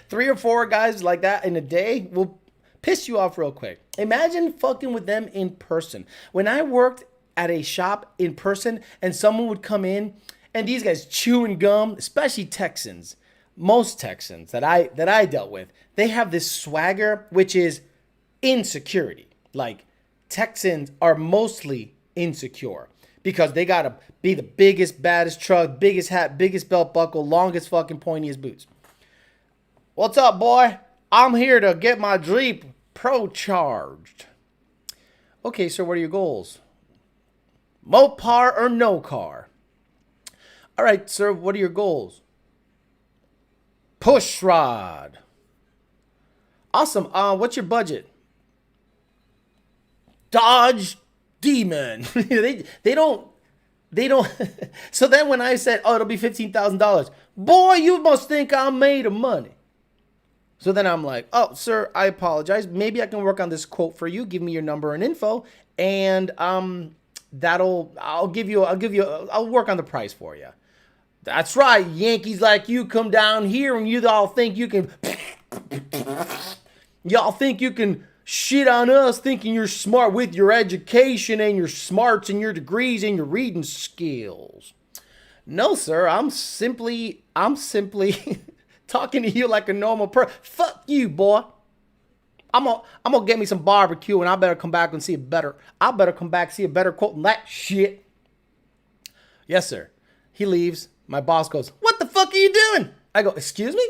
3 or 4 guys like that in a day will piss you off real quick. Imagine fucking with them in person. When I worked at a shop in person and someone would come in and these guys chewing gum, especially Texans, most Texans that I dealt with, they have this swagger, which is insecurity. Like, Texans are mostly insecure because they gotta be the biggest, baddest truck, biggest hat, biggest belt buckle, longest fucking pointiest boots. What's up, boy? I'm here to get my Jeep pro-charged. Okay, so what are your goals? Mopar or no car? All right, sir, what are your goals? Push rod. Awesome. What's your budget? Dodge Demon. they don't. So then when I said, oh, it'll be $15,000, boy, you must think I'm made of money. So then I'm like, oh, sir, I apologize. Maybe I can work on this quote for you. Give me your number and info, and I'll work on the price for you. That's right, Yankees like you come down here and you all think you can shit on us thinking you're smart with your education and your smarts and your degrees and your reading skills. No, sir, I'm simply talking to you like a normal person. Fuck you, boy. I'm gonna get me some barbecue and I better come back and see a better quote than that shit. Yes, sir. He leaves. My boss goes, what the fuck are you doing? I go, excuse me?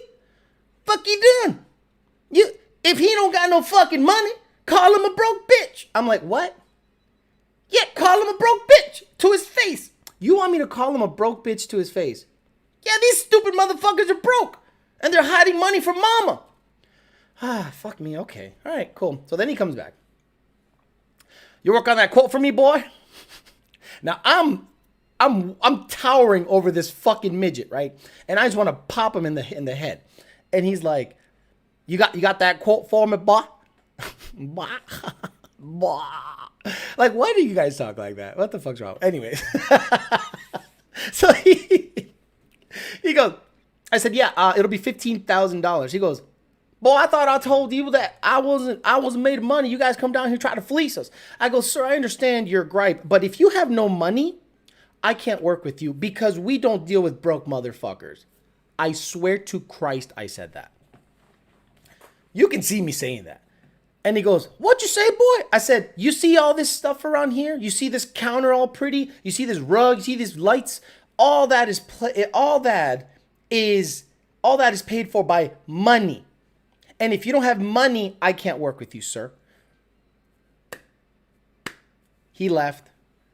Fuck you doing? If he don't got no fucking money, call him a broke bitch. I'm like, what? Yeah, call him a broke bitch to his face. You want me to call him a broke bitch to his face? Yeah, these stupid motherfuckers are broke and they're hiding money from mama. Fuck me. Okay. All right, cool. So then he comes back. You work on that quote for me, boy? Now I'm towering over this fucking midget, right? And I just want to pop him in the head. And he's like, You got that quote for me, boy? Like, why do you guys talk like that? What the fuck's wrong? Anyways. So he goes, I said, yeah, it'll be $15,000. He goes, Boy, I thought I told you that I wasn't made of money. You guys come down here and try to fleece us. I go, sir, I understand your gripe, but if you have no money, I can't work with you because we don't deal with broke motherfuckers. I swear to Christ I said that. You can see me saying that. And he goes, what'd you say, boy? I said, you see all this stuff around here? You see this counter all pretty? You see this rug? You see these lights? All that is paid for by money. And if you don't have money, I can't work with you, sir. He left.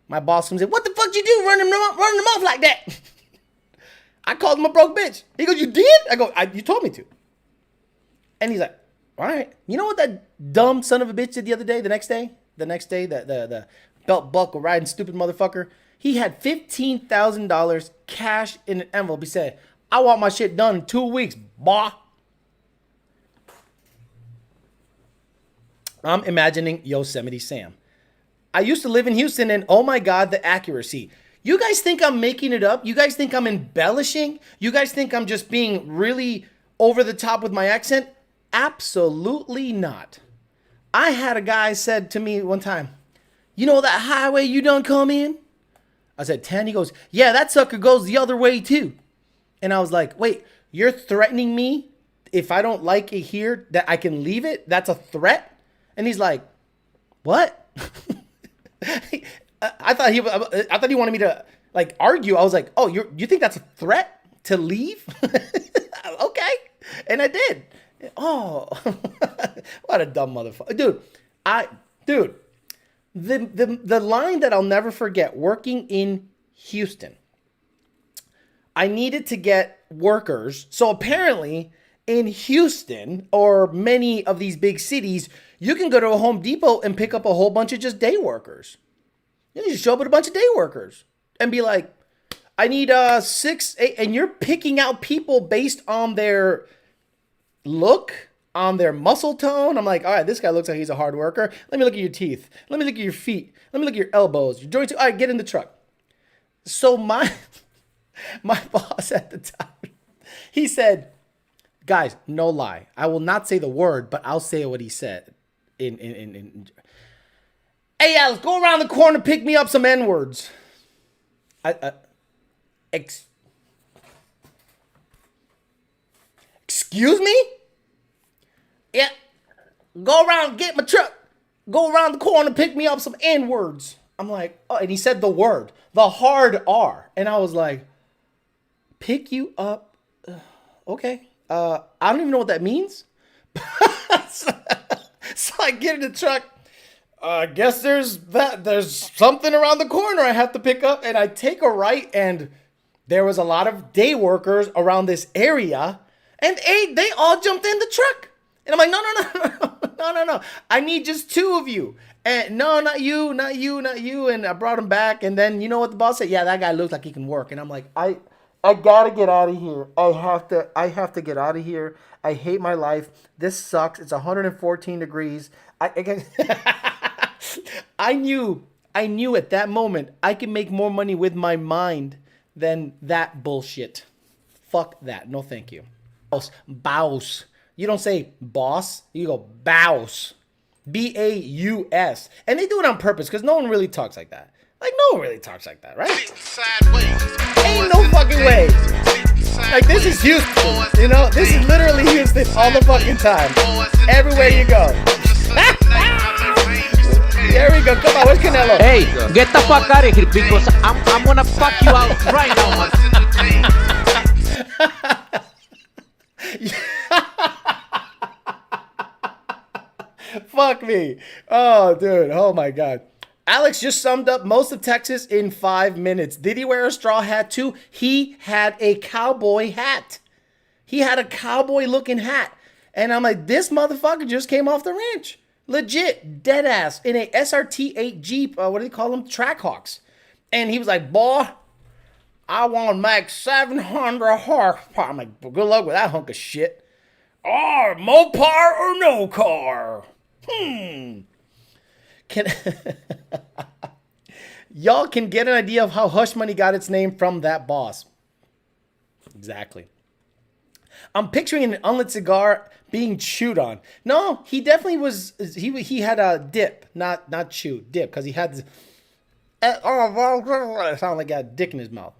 My boss comes in. What the fuck did you do running them off like that? I called him a broke bitch. He goes, you did? I go, you told me to. And he's like, all right. You know what that dumb son of a bitch did the other day, the next day, the belt buckle riding stupid motherfucker? He had $15,000 cash in an envelope. He said, I want my shit done in 2 weeks, boy. I'm imagining Yosemite Sam. I used to live in Houston, and oh my God, the accuracy. You guys think I'm making it up? You guys think I'm embellishing? You guys think I'm just being really over the top with my accent? Absolutely not. I had a guy said to me one time, you know that highway you done come in? I said, 10. He goes, yeah, that sucker goes the other way too. And I was like, wait, you're threatening me if I don't like it here that I can leave it? That's a threat? And he's like, what? I thought he wanted me to like argue. I was like, oh, you think that's a threat to leave? Okay. And I did. Oh, what a dumb motherfucker. Dude, the line that I'll never forget, working in Houston, I needed to get workers. So apparently in Houston or many of these big cities, you can go to a Home Depot and pick up a whole bunch of just day workers. You just show up with a bunch of day workers and be like, I need 6, 8, and you're picking out people based on their look, on their muscle tone. I'm like, all right, this guy looks like he's a hard worker. Let me look at your teeth. Let me look at your feet. Let me look at your elbows, your joints. All right, get in the truck. So my boss at the time, he said, guys, no lie. I will not say the word, but I'll say what he said. Hey, Alex, go around the corner, pick me up some N-words. Excuse me? Yeah. Go around, get my truck. Go around the corner, pick me up some N-words. I'm like, oh, and he said the word, the hard R. And I was like, pick you up. Okay. I don't even know what that means. So I get in the truck. I guess there's something around the corner I have to pick up. And I take a right, and there was a lot of day workers around this area. And they all jumped in the truck. And I'm like, no. I need just 2 of you. And no, not you. And I brought him back. And then you know what the boss said? Yeah, that guy looks like he can work. And I'm like, I gotta get out of here. I have to get out of here. I hate my life. This sucks. It's 114 degrees. I knew at that moment I could make more money with my mind than that bullshit. Fuck that. No, thank you. Boss. You don't say boss. You go boss. B-A-U-S. And they do it on purpose because no one really talks like that. Like, no one really talks like that, right? Ain't no fucking way. Like, this is Houston, you know? This is literally Houston all the fucking time. Everywhere you go. There we go. Come on, where's Canelo? Hey, get the fuck out of here because I'm gonna fuck you out right now, man. Fuck me. Oh, dude. Oh, my God. Alex just summed up most of Texas in 5 minutes. Did he wear a straw hat too? He had a cowboy hat. He had a cowboy looking hat. And I'm like, this motherfucker just came off the ranch. Legit, dead ass, in a SRT8 Jeep, what do they call them? Trackhawks. And he was like, boy, I want to make 700 horsepower. I'm like, well, good luck with that hunk of shit. Oh, Mopar or no car? Y'all can get an idea of how Hush Money got its name from that boss. Exactly. I'm picturing an unlit cigar being chewed on. No, he definitely was. He had a dip, not chew, dip, because he had this. It sounded like he had a dick in his mouth.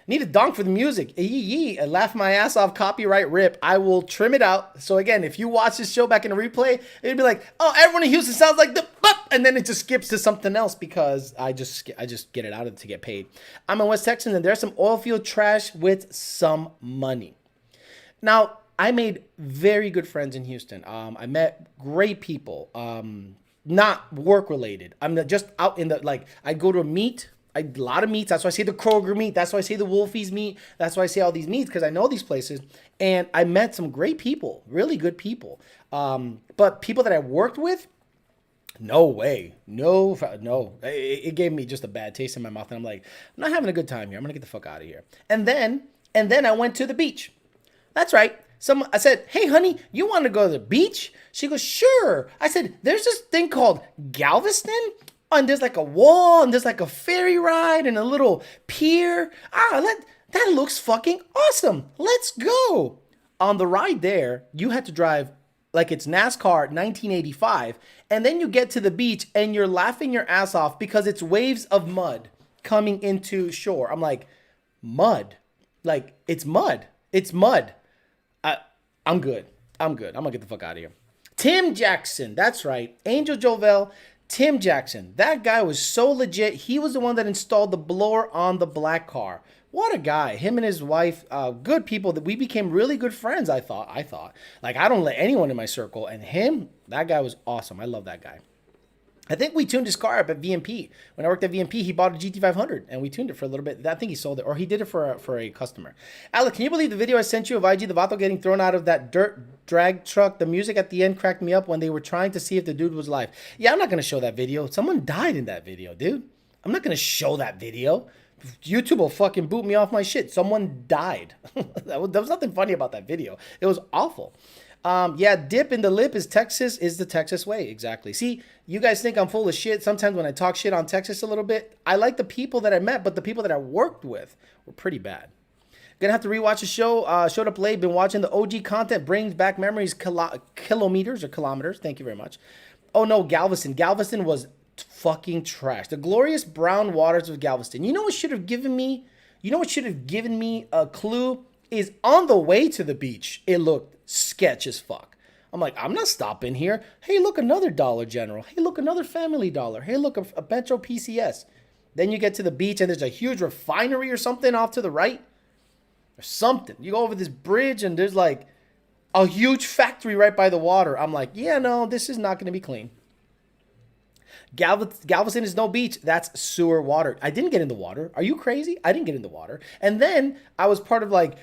Need a donk for the music. I laugh my ass off. Copyright rip. I will trim it out. So again, if you watch this show back in the replay, it'd be like, oh, everyone in Houston sounds like the bup, and then it just skips to something else because I just get it out of it to get paid. I'm in West Texas, and there's some oil field trash with some money. Now, I made very good friends in Houston. I met great people. Not work related. I'm just out in the, like, I go to a meet. A lot of meets. That's why I say the Kroger meet. That's why I say the Wolfies meet. That's why I say all these meets, because I know these places. And I met some great people, really good people. But people that I worked with, no way. No. It gave me just a bad taste in my mouth. And I'm like, I'm not having a good time here. I'm going to get the fuck out of here. And then I went to the beach. That's right. I said, hey, honey, you want to go to the beach? She goes, sure. I said, there's this thing called Galveston. And there's like a wall, and there's like a ferry ride, and a little pier. That looks fucking awesome. Let's go. On the ride there, you had to drive like it's NASCAR 1985, and then you get to the beach, and you're laughing your ass off because it's waves of mud coming into shore. I'm like, mud? Like, it's mud. It's mud. I'm good. I'm gonna get the fuck out of here. Tim Jackson. That's right. Angel Jovel. Tim Jackson, that guy was so legit. He was the one that installed the blower on the black car. What a guy. Him and his wife, good people. That we became really good friends, I thought. Like, I don't let anyone in my circle. And him, that guy was awesome. I love that guy. I think we tuned his car up at VMP. When I worked at VMP, he bought a GT500, and we tuned it for a little bit. I think he sold it, or he did it for a customer. Alec, can you believe the video I sent you of IG the Vato getting thrown out of that dirt drag truck? The music at the end cracked me up when they were trying to see if the dude was alive. Yeah, I'm not going to show that video. Someone died in that video, dude. I'm not going to show that video. YouTube will fucking boot me off my shit. Someone died. There was nothing funny about that video. It was awful. Yeah, dip in the lip is the Texas way. Exactly. See, you guys think I'm full of shit. Sometimes when I talk shit on Texas a little bit, I like the people that I met, but the people that I worked with were pretty bad. Gonna have to rewatch the show. Showed up late. Been watching the OG content. Brings back memories. Kilometers or kilometers. Thank you very much. Oh no, Galveston. Galveston was fucking trash. The glorious brown waters of Galveston. You know what should have given me? A clue is on the way to the beach. It looked sketch as fuck. I'm like, I'm not stopping here. Hey, look, another Dollar General. Hey, look, another Family Dollar. Hey, look, a Metro PCS. Then you get to the beach and there's a huge refinery or something off to the right. Or something. You go over this bridge and there's like a huge factory right by the water. I'm like, yeah, no, this is not going to be clean. Galveston is no beach. That's sewer water. I didn't get in the water. Are you crazy? I didn't get in the water. And then I was part of like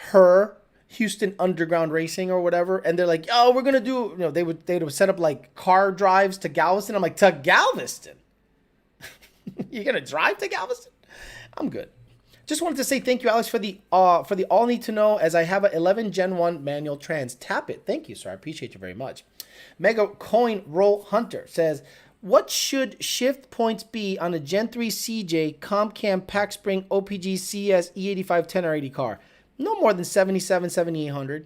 her Houston Underground Racing or whatever, and they're like, oh, we're gonna do, they would set up like car drives to Galveston. I'm like, to Galveston? You're gonna drive to Galveston? I'm good. Just wanted to say thank you, Alex, for the all need to know, as I have a 11 Gen 1 manual trans. Tap it. Thank you, sir. I appreciate you very much. Mega Coin Roll Hunter says, what should shift points be on a Gen 3 CJ Comcam Pack Spring OPG CS E85 10R80 car? No more than 77, 7800.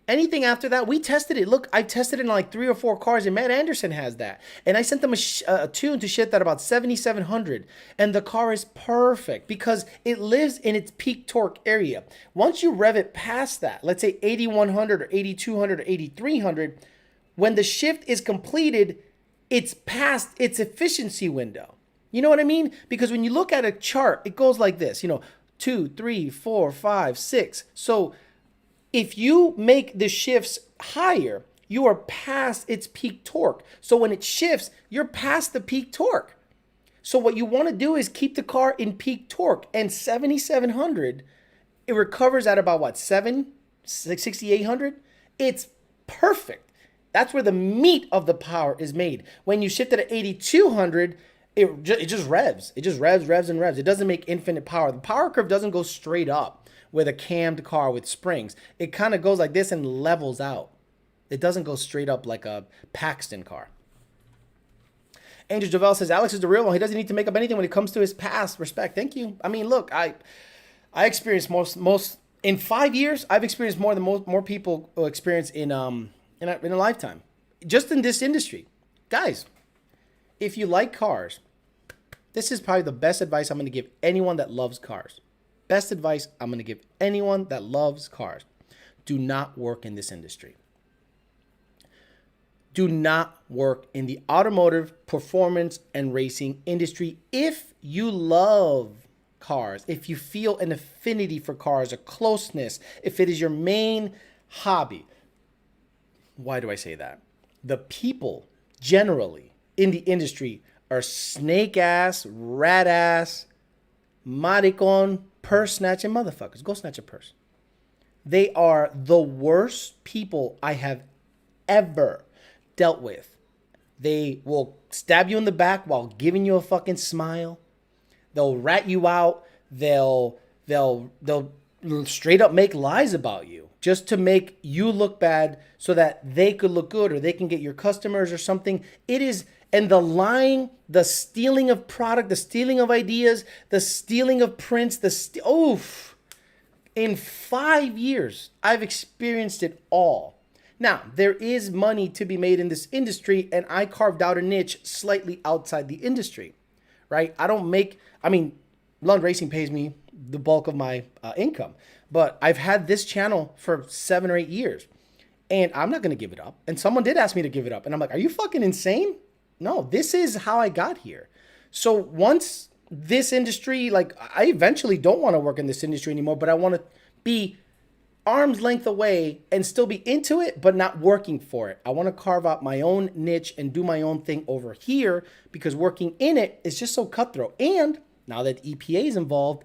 Anything after that, we tested it. Look, I tested it in like 3 or 4 cars, and Matt Anderson has that. And I sent them a tune to shit that about 7700. And the car is perfect because it lives in its peak torque area. Once you rev it past that, let's say 8100 or 8200 or 8300, when the shift is completed, it's past its efficiency window. You know what I mean? Because when you look at a chart, it goes like this, 2, 3, 4, 5, 6. So if you make the shifts higher, you are past its peak torque. So when it shifts, you're past the peak torque. So what you want to do is keep the car in peak torque. And 7700, it recovers at about what, 6800? It's perfect. That's where the meat of the power is made. When you shift it at 8200, it just revs. It just revs, and revs. It doesn't make infinite power. The power curve doesn't go straight up with a cammed car with springs. It kind of goes like this and levels out. It doesn't go straight up like a Paxton car. Angel Javel says, Alex is the real one. He doesn't need to make up anything when it comes to his past. Respect. Thank you. I mean, look, I experienced most In 5 years, I've experienced more than more people will experience in a lifetime, just in this industry. Guys, if you like cars, this is probably the best advice I'm going to give anyone that loves cars. Best advice I'm going to give anyone that loves cars. Do not work in this industry. Do not work in the automotive, performance, and racing industry if you love cars, if you feel an affinity for cars, a closeness, if it is your main hobby. Why do I say that? The people generally in the industry are snake ass, rat ass, maricon, purse snatching motherfuckers. Go snatch a purse. They are the worst people I have ever dealt with. They will stab you in the back while giving you a fucking smile. They'll rat you out. They'll straight up make lies about you just to make you look bad so that they could look good or they can get your customers or something. It is, and the lying, the stealing of product, the stealing of ideas, the stealing of prints, oof. In 5 years, I've experienced it all. Now, there is money to be made in this industry, and I carved out a niche slightly outside the industry, right? Lund Racing pays me the bulk of my income, but I've had this channel for 7 or 8 years, and I'm not going to give it up. And someone did ask me to give it up, and I'm like, are you fucking insane? No, this is how I got here. So once this industry, like, I eventually don't want to work in this industry anymore, but I want to be arm's length away and still be into it, but not working for it. I want to carve out my own niche and do my own thing over here because working in it is just so cutthroat. And now that EPA is involved,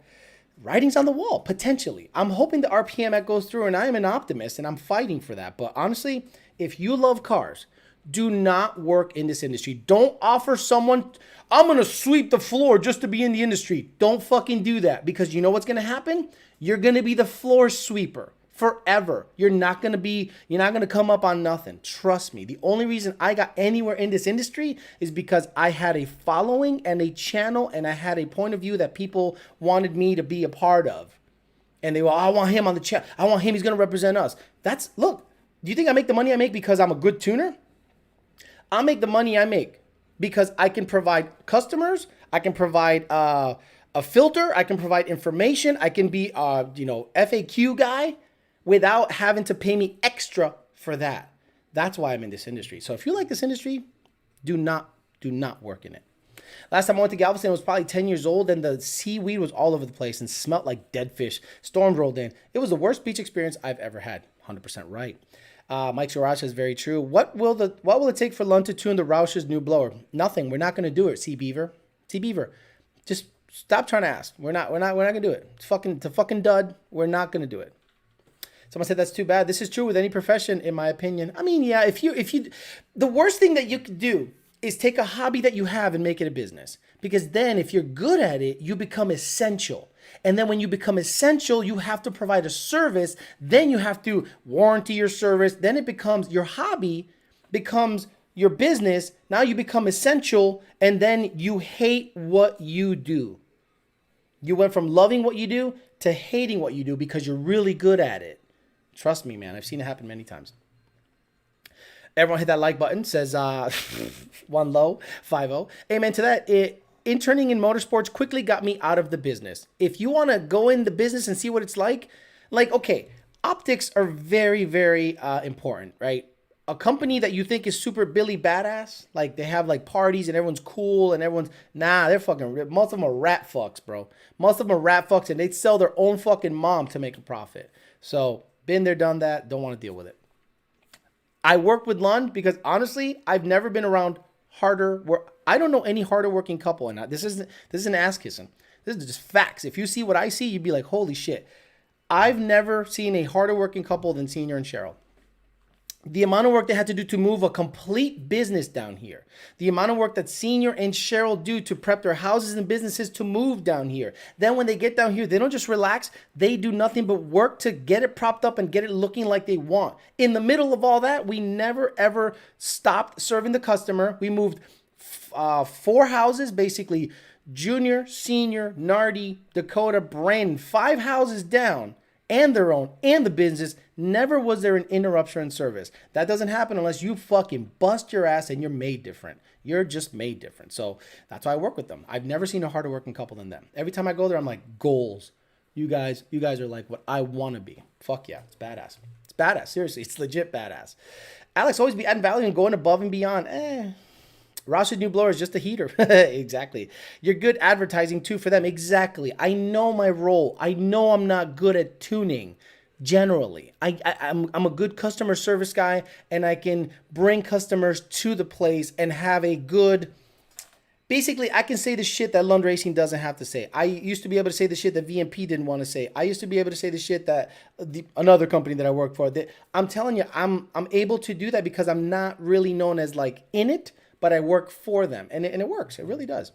writing's on the wall, potentially. I'm hoping the RPM Act goes through, and I am an optimist, and I'm fighting for that. But honestly, if you love cars, do not work in this industry. Don't offer someone, I'm going to sweep the floor just to be in the industry. Don't fucking do that, because you know what's going to happen? You're going to be the floor sweeper forever. You're not going to come up on nothing. Trust me. The only reason I got anywhere in this industry is because I had a following and a channel, and I had a point of view that people wanted me to be a part of. And they were, I want him on the channel. I want him. He's going to represent us. Look, do you think I make the money I make because I'm a good tuner? I make the money I make because I can provide customers. I can provide a filter. I can provide information. I can be FAQ guy without having to pay me extra for that. That's why I'm in this industry. So if you like this industry, do not work in it. Last time I went to Galveston, I was probably 10 years old, and the seaweed was all over the place and smelled like dead fish. Storms rolled in. It was the worst beach experience I've ever had. 100% right. Mike Sriracha is very true. What will it take for Lund to tune the Roush's new blower? Nothing. We're not going to do it. Sea Beaver. Just stop trying to ask. We're not going to do it. It's a fucking dud. We're not going to do it. Someone said that's too bad. This is true with any profession, in my opinion. I mean, yeah, if you, the worst thing that you could do is take a hobby that you have and make it a business. Because then if you're good at it, you become essential. And then when you become essential, you have to provide a service. Then you have to warranty your service. Then it becomes your hobby, becomes your business. Now you become essential, and then you hate what you do. You went from loving what you do to hating what you do because you're really good at it. Trust me, man. I've seen it happen many times. Everyone hit that like button. Says one low, 5-0. Amen to that. Interning in motorsports quickly got me out of the business. If you want to go in the business and see what it's like, okay, optics are very, very important, right? A company that you think is super Billy badass, like they have like parties and everyone's cool and they're fucking, most of them are rat fucks, bro. Most of them are rat fucks, and they'd sell their own fucking mom to make a profit. So, been there, done that. Don't want to deal with it. I work with Lund because honestly, I've never been around harder work. I don't know any harder working couple. And this isn't ass kissing. This is just facts. If you see what I see, you'd be like, holy shit. I've never seen a harder working couple than Senior and Cheryl. The amount of work they had to do to move a complete business down here. The amount of work that Senior and Cheryl do to prep their houses and businesses to move down here. Then when they get down here, they don't just relax. They do nothing but work to get it propped up and get it looking like they want. In the middle of all that, we never ever stopped serving the customer. We moved 4 houses, basically Junior, Senior, Nardi, Dakota, Brandon, 5 houses down and their own and the business. Never was there an interruption in service. That doesn't happen unless you fucking bust your ass and you're made different. You're just made different. So that's why I work with them. I've never seen a harder working couple than them. Every time I go there, I'm like, goals. You guys are like what I want to be. Fuck yeah, it's badass. It's badass. Seriously, it's legit badass. Alex, always be adding value and going above and beyond. Roush's new blower is just a heater. Exactly. You're good advertising too for them. Exactly. I know my role. I know I'm not good at tuning. Generally, I'm a good customer service guy, and I can bring customers to the place and have a good. Basically, I can say the shit that Lund Racing doesn't have to say. I used to be able to say the shit that VMP didn't want to say. I used to be able to say the shit that another company that I work for. I'm telling you, I'm able to do that because I'm not really known as like in it, but I work for them, and it works. It really does.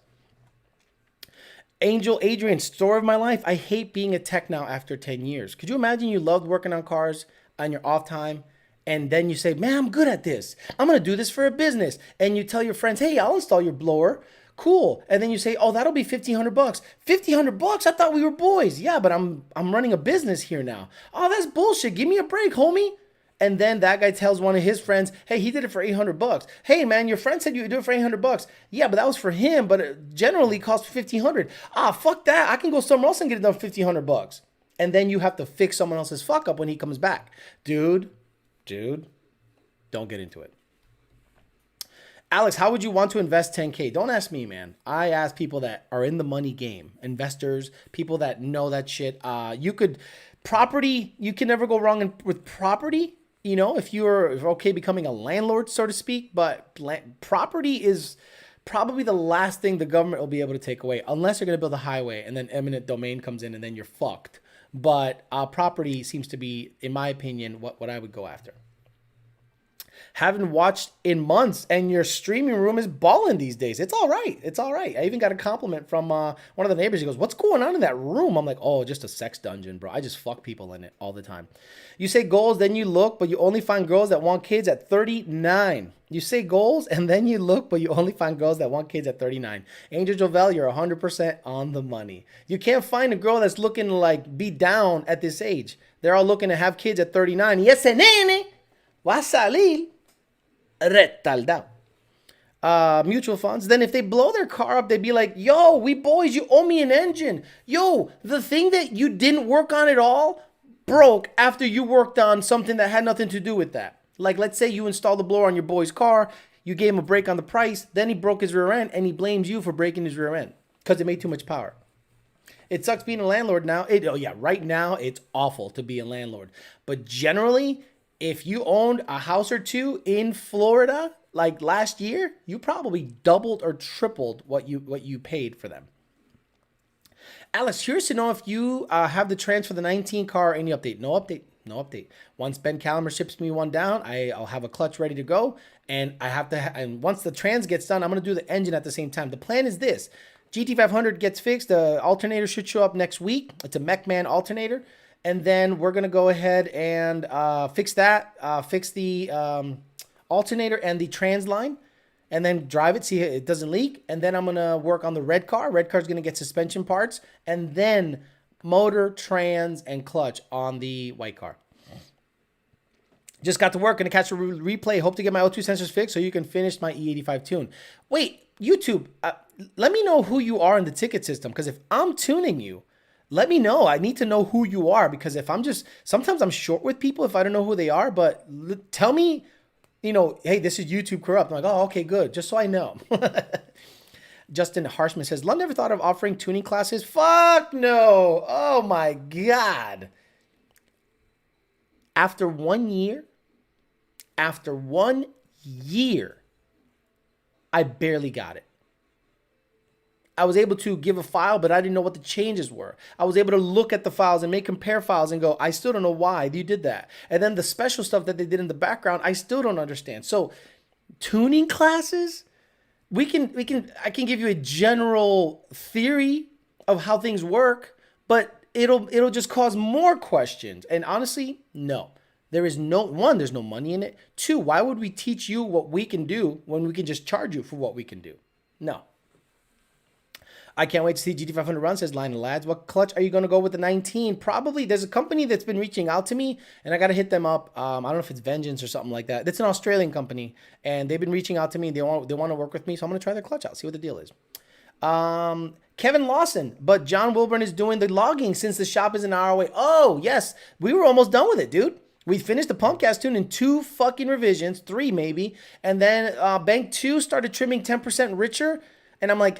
Angel Adrian, story of my life. I hate being a tech now after 10 years. Could you imagine you loved working on cars on your off time? And then you say, man, I'm good at this. I'm going to do this for a business. And you tell your friends, hey, I'll install your blower. Cool. And then you say, oh, that'll be $1,500. $1,500? I thought we were boys. Yeah, but I'm running a business here now. Oh, that's bullshit. Give me a break, homie. And then that guy tells one of his friends, hey, he did it for $800. Hey, man, your friend said you would do it for $800. Yeah, but that was for him, but it generally cost $1,500. Ah, fuck that. I can go somewhere else and get it done for $1,500. And then you have to fix someone else's fuck up when he comes back. Dude, don't get into it. Alex, how would you want to invest 10K? Don't ask me, man. I ask people that are in the money game, investors, people that know that shit. Property, you can never go wrong with property. You know, if you're okay becoming a landlord, so to speak, but property is probably the last thing the government will be able to take away, unless you're going to build a highway and then eminent domain comes in and then you're fucked. But property seems to be, in my opinion, what I would go after. Haven't watched in months, and your streaming room is balling these days. It's all right. It's all right. I even got a compliment from one of the neighbors. He goes, what's going on in that room? I'm like, oh, just a sex dungeon, bro. I just fuck people in it all the time. You say goals, then you look, but you only find girls that want kids at 39. You say goals, and then you look, but you only find girls that want kids at 39. Angel Jovel, you're 100% on the money. You can't find a girl that's looking to like be down at this age. They're all looking to have kids at 39. Y ese nene va a salir retardado. Mutual funds. Then if they blow their car up, they'd be like, yo, we boys, you owe me an engine. Yo, the thing that you didn't work on at all broke after you worked on something that had nothing to do with that. Like, let's say you installed the blower on your boy's car, you gave him a break on the price, then he broke his rear end, and he blames you for breaking his rear end because it made too much power. It sucks being a landlord now. Right now, it's awful to be a landlord. But generally, if you owned a house or two in Florida, like last year, you probably doubled or tripled what you paid for them. Alex, curious to know if you have the trans for the 19 car. Any update? No update. Once Ben Calamer ships me one down, I'll have a clutch ready to go. And and once the trans gets done, I'm going to do the engine at the same time. The plan is this. GT500 gets fixed. The alternator should show up next week. It's a MechMan alternator. And then we're going to go ahead and fix that, fix the alternator and the trans line, and then drive it, see it doesn't leak. And then I'm going to work on the red car. Red car is going to get suspension parts, and then motor, trans, and clutch on the white car. Just got to work. Going to catch a replay. Hope to get my O2 sensors fixed so you can finish my E85 tune. Wait, YouTube, let me know who you are in the ticket system, because if I'm tuning you, let me know. I need to know who you are, because if sometimes I'm short with people if I don't know who they are, but tell me, hey, this is YouTube Corrupt. I'm like, oh, okay, good. Just so I know. Justin Harshman says, Lund never thought of offering tuning classes? Fuck no. Oh my God. After 1 year, I barely got it. I was able to give a file, but I didn't know what the changes were. I was able to look at the files and make compare files and go, I still don't know why you did that. And then the special stuff that they did in the background, I still don't understand. So tuning classes, I can give you a general theory of how things work, but it'll just cause more questions. And honestly, no. There's no money in it. Two, why would we teach you what we can do when we can just charge you for what we can do? No. I can't wait to see GT500 run, says Lionel Lads. What clutch are you going to go with the 19? Probably. There's a company that's been reaching out to me, and I got to hit them up. I don't know if it's Vengeance or something like that. It's an Australian company, and they've been reaching out to me. They want to work with me, so I'm going to try their clutch out, see what the deal is. Kevin Lawson, but John Wilburn is doing the logging since the shop is an hour away. Oh, yes. We were almost done with it, dude. We finished the Pumpcast tune in 2 fucking revisions, 3 maybe, and then Bank 2 started trimming 10% richer. And I'm like,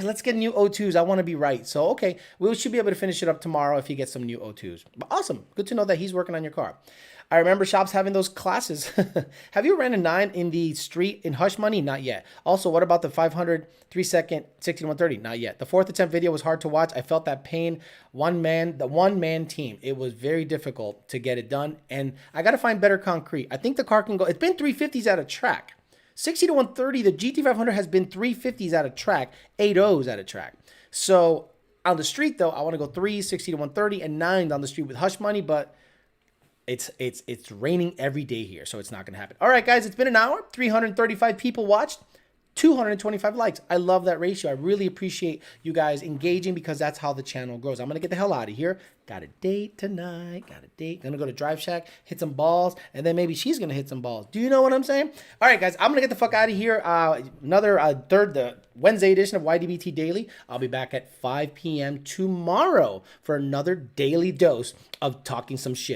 let's get new O2s. I want to be right. So, okay, we should be able to finish it up tomorrow if he gets some new O2s. But awesome. Good to know that he's working on your car. I remember shops having those classes. Have you ran a 9 in the street in Hush Money? Not yet. Also, what about the 500, 3-second, 60-130? Not yet. The 4th attempt video was hard to watch. I felt that pain. The one-man team. It was very difficult to get it done. And I got to find better concrete. I think the car can go. It's been 350s at a track. 60-130, the GT500 has been 350s out of track, 80s out of track. So on the street, though, I want to go 3, 60-130, and 9 on the street with Hush Money, but it's raining every day here, so it's not going to happen. All right, guys, it's been an hour. 335 people watched. 225 likes. I love that ratio. I really appreciate you guys engaging because that's how the channel grows. I'm going to get the hell out of here. Got a date tonight. Going to go to Drive Shack, hit some balls, and then maybe she's going to hit some balls. Do you know what I'm saying? All right, guys, I'm going to get the fuck out of here. The Wednesday edition of YDBT Daily. I'll be back at 5 p.m. tomorrow for another daily dose of talking some shit.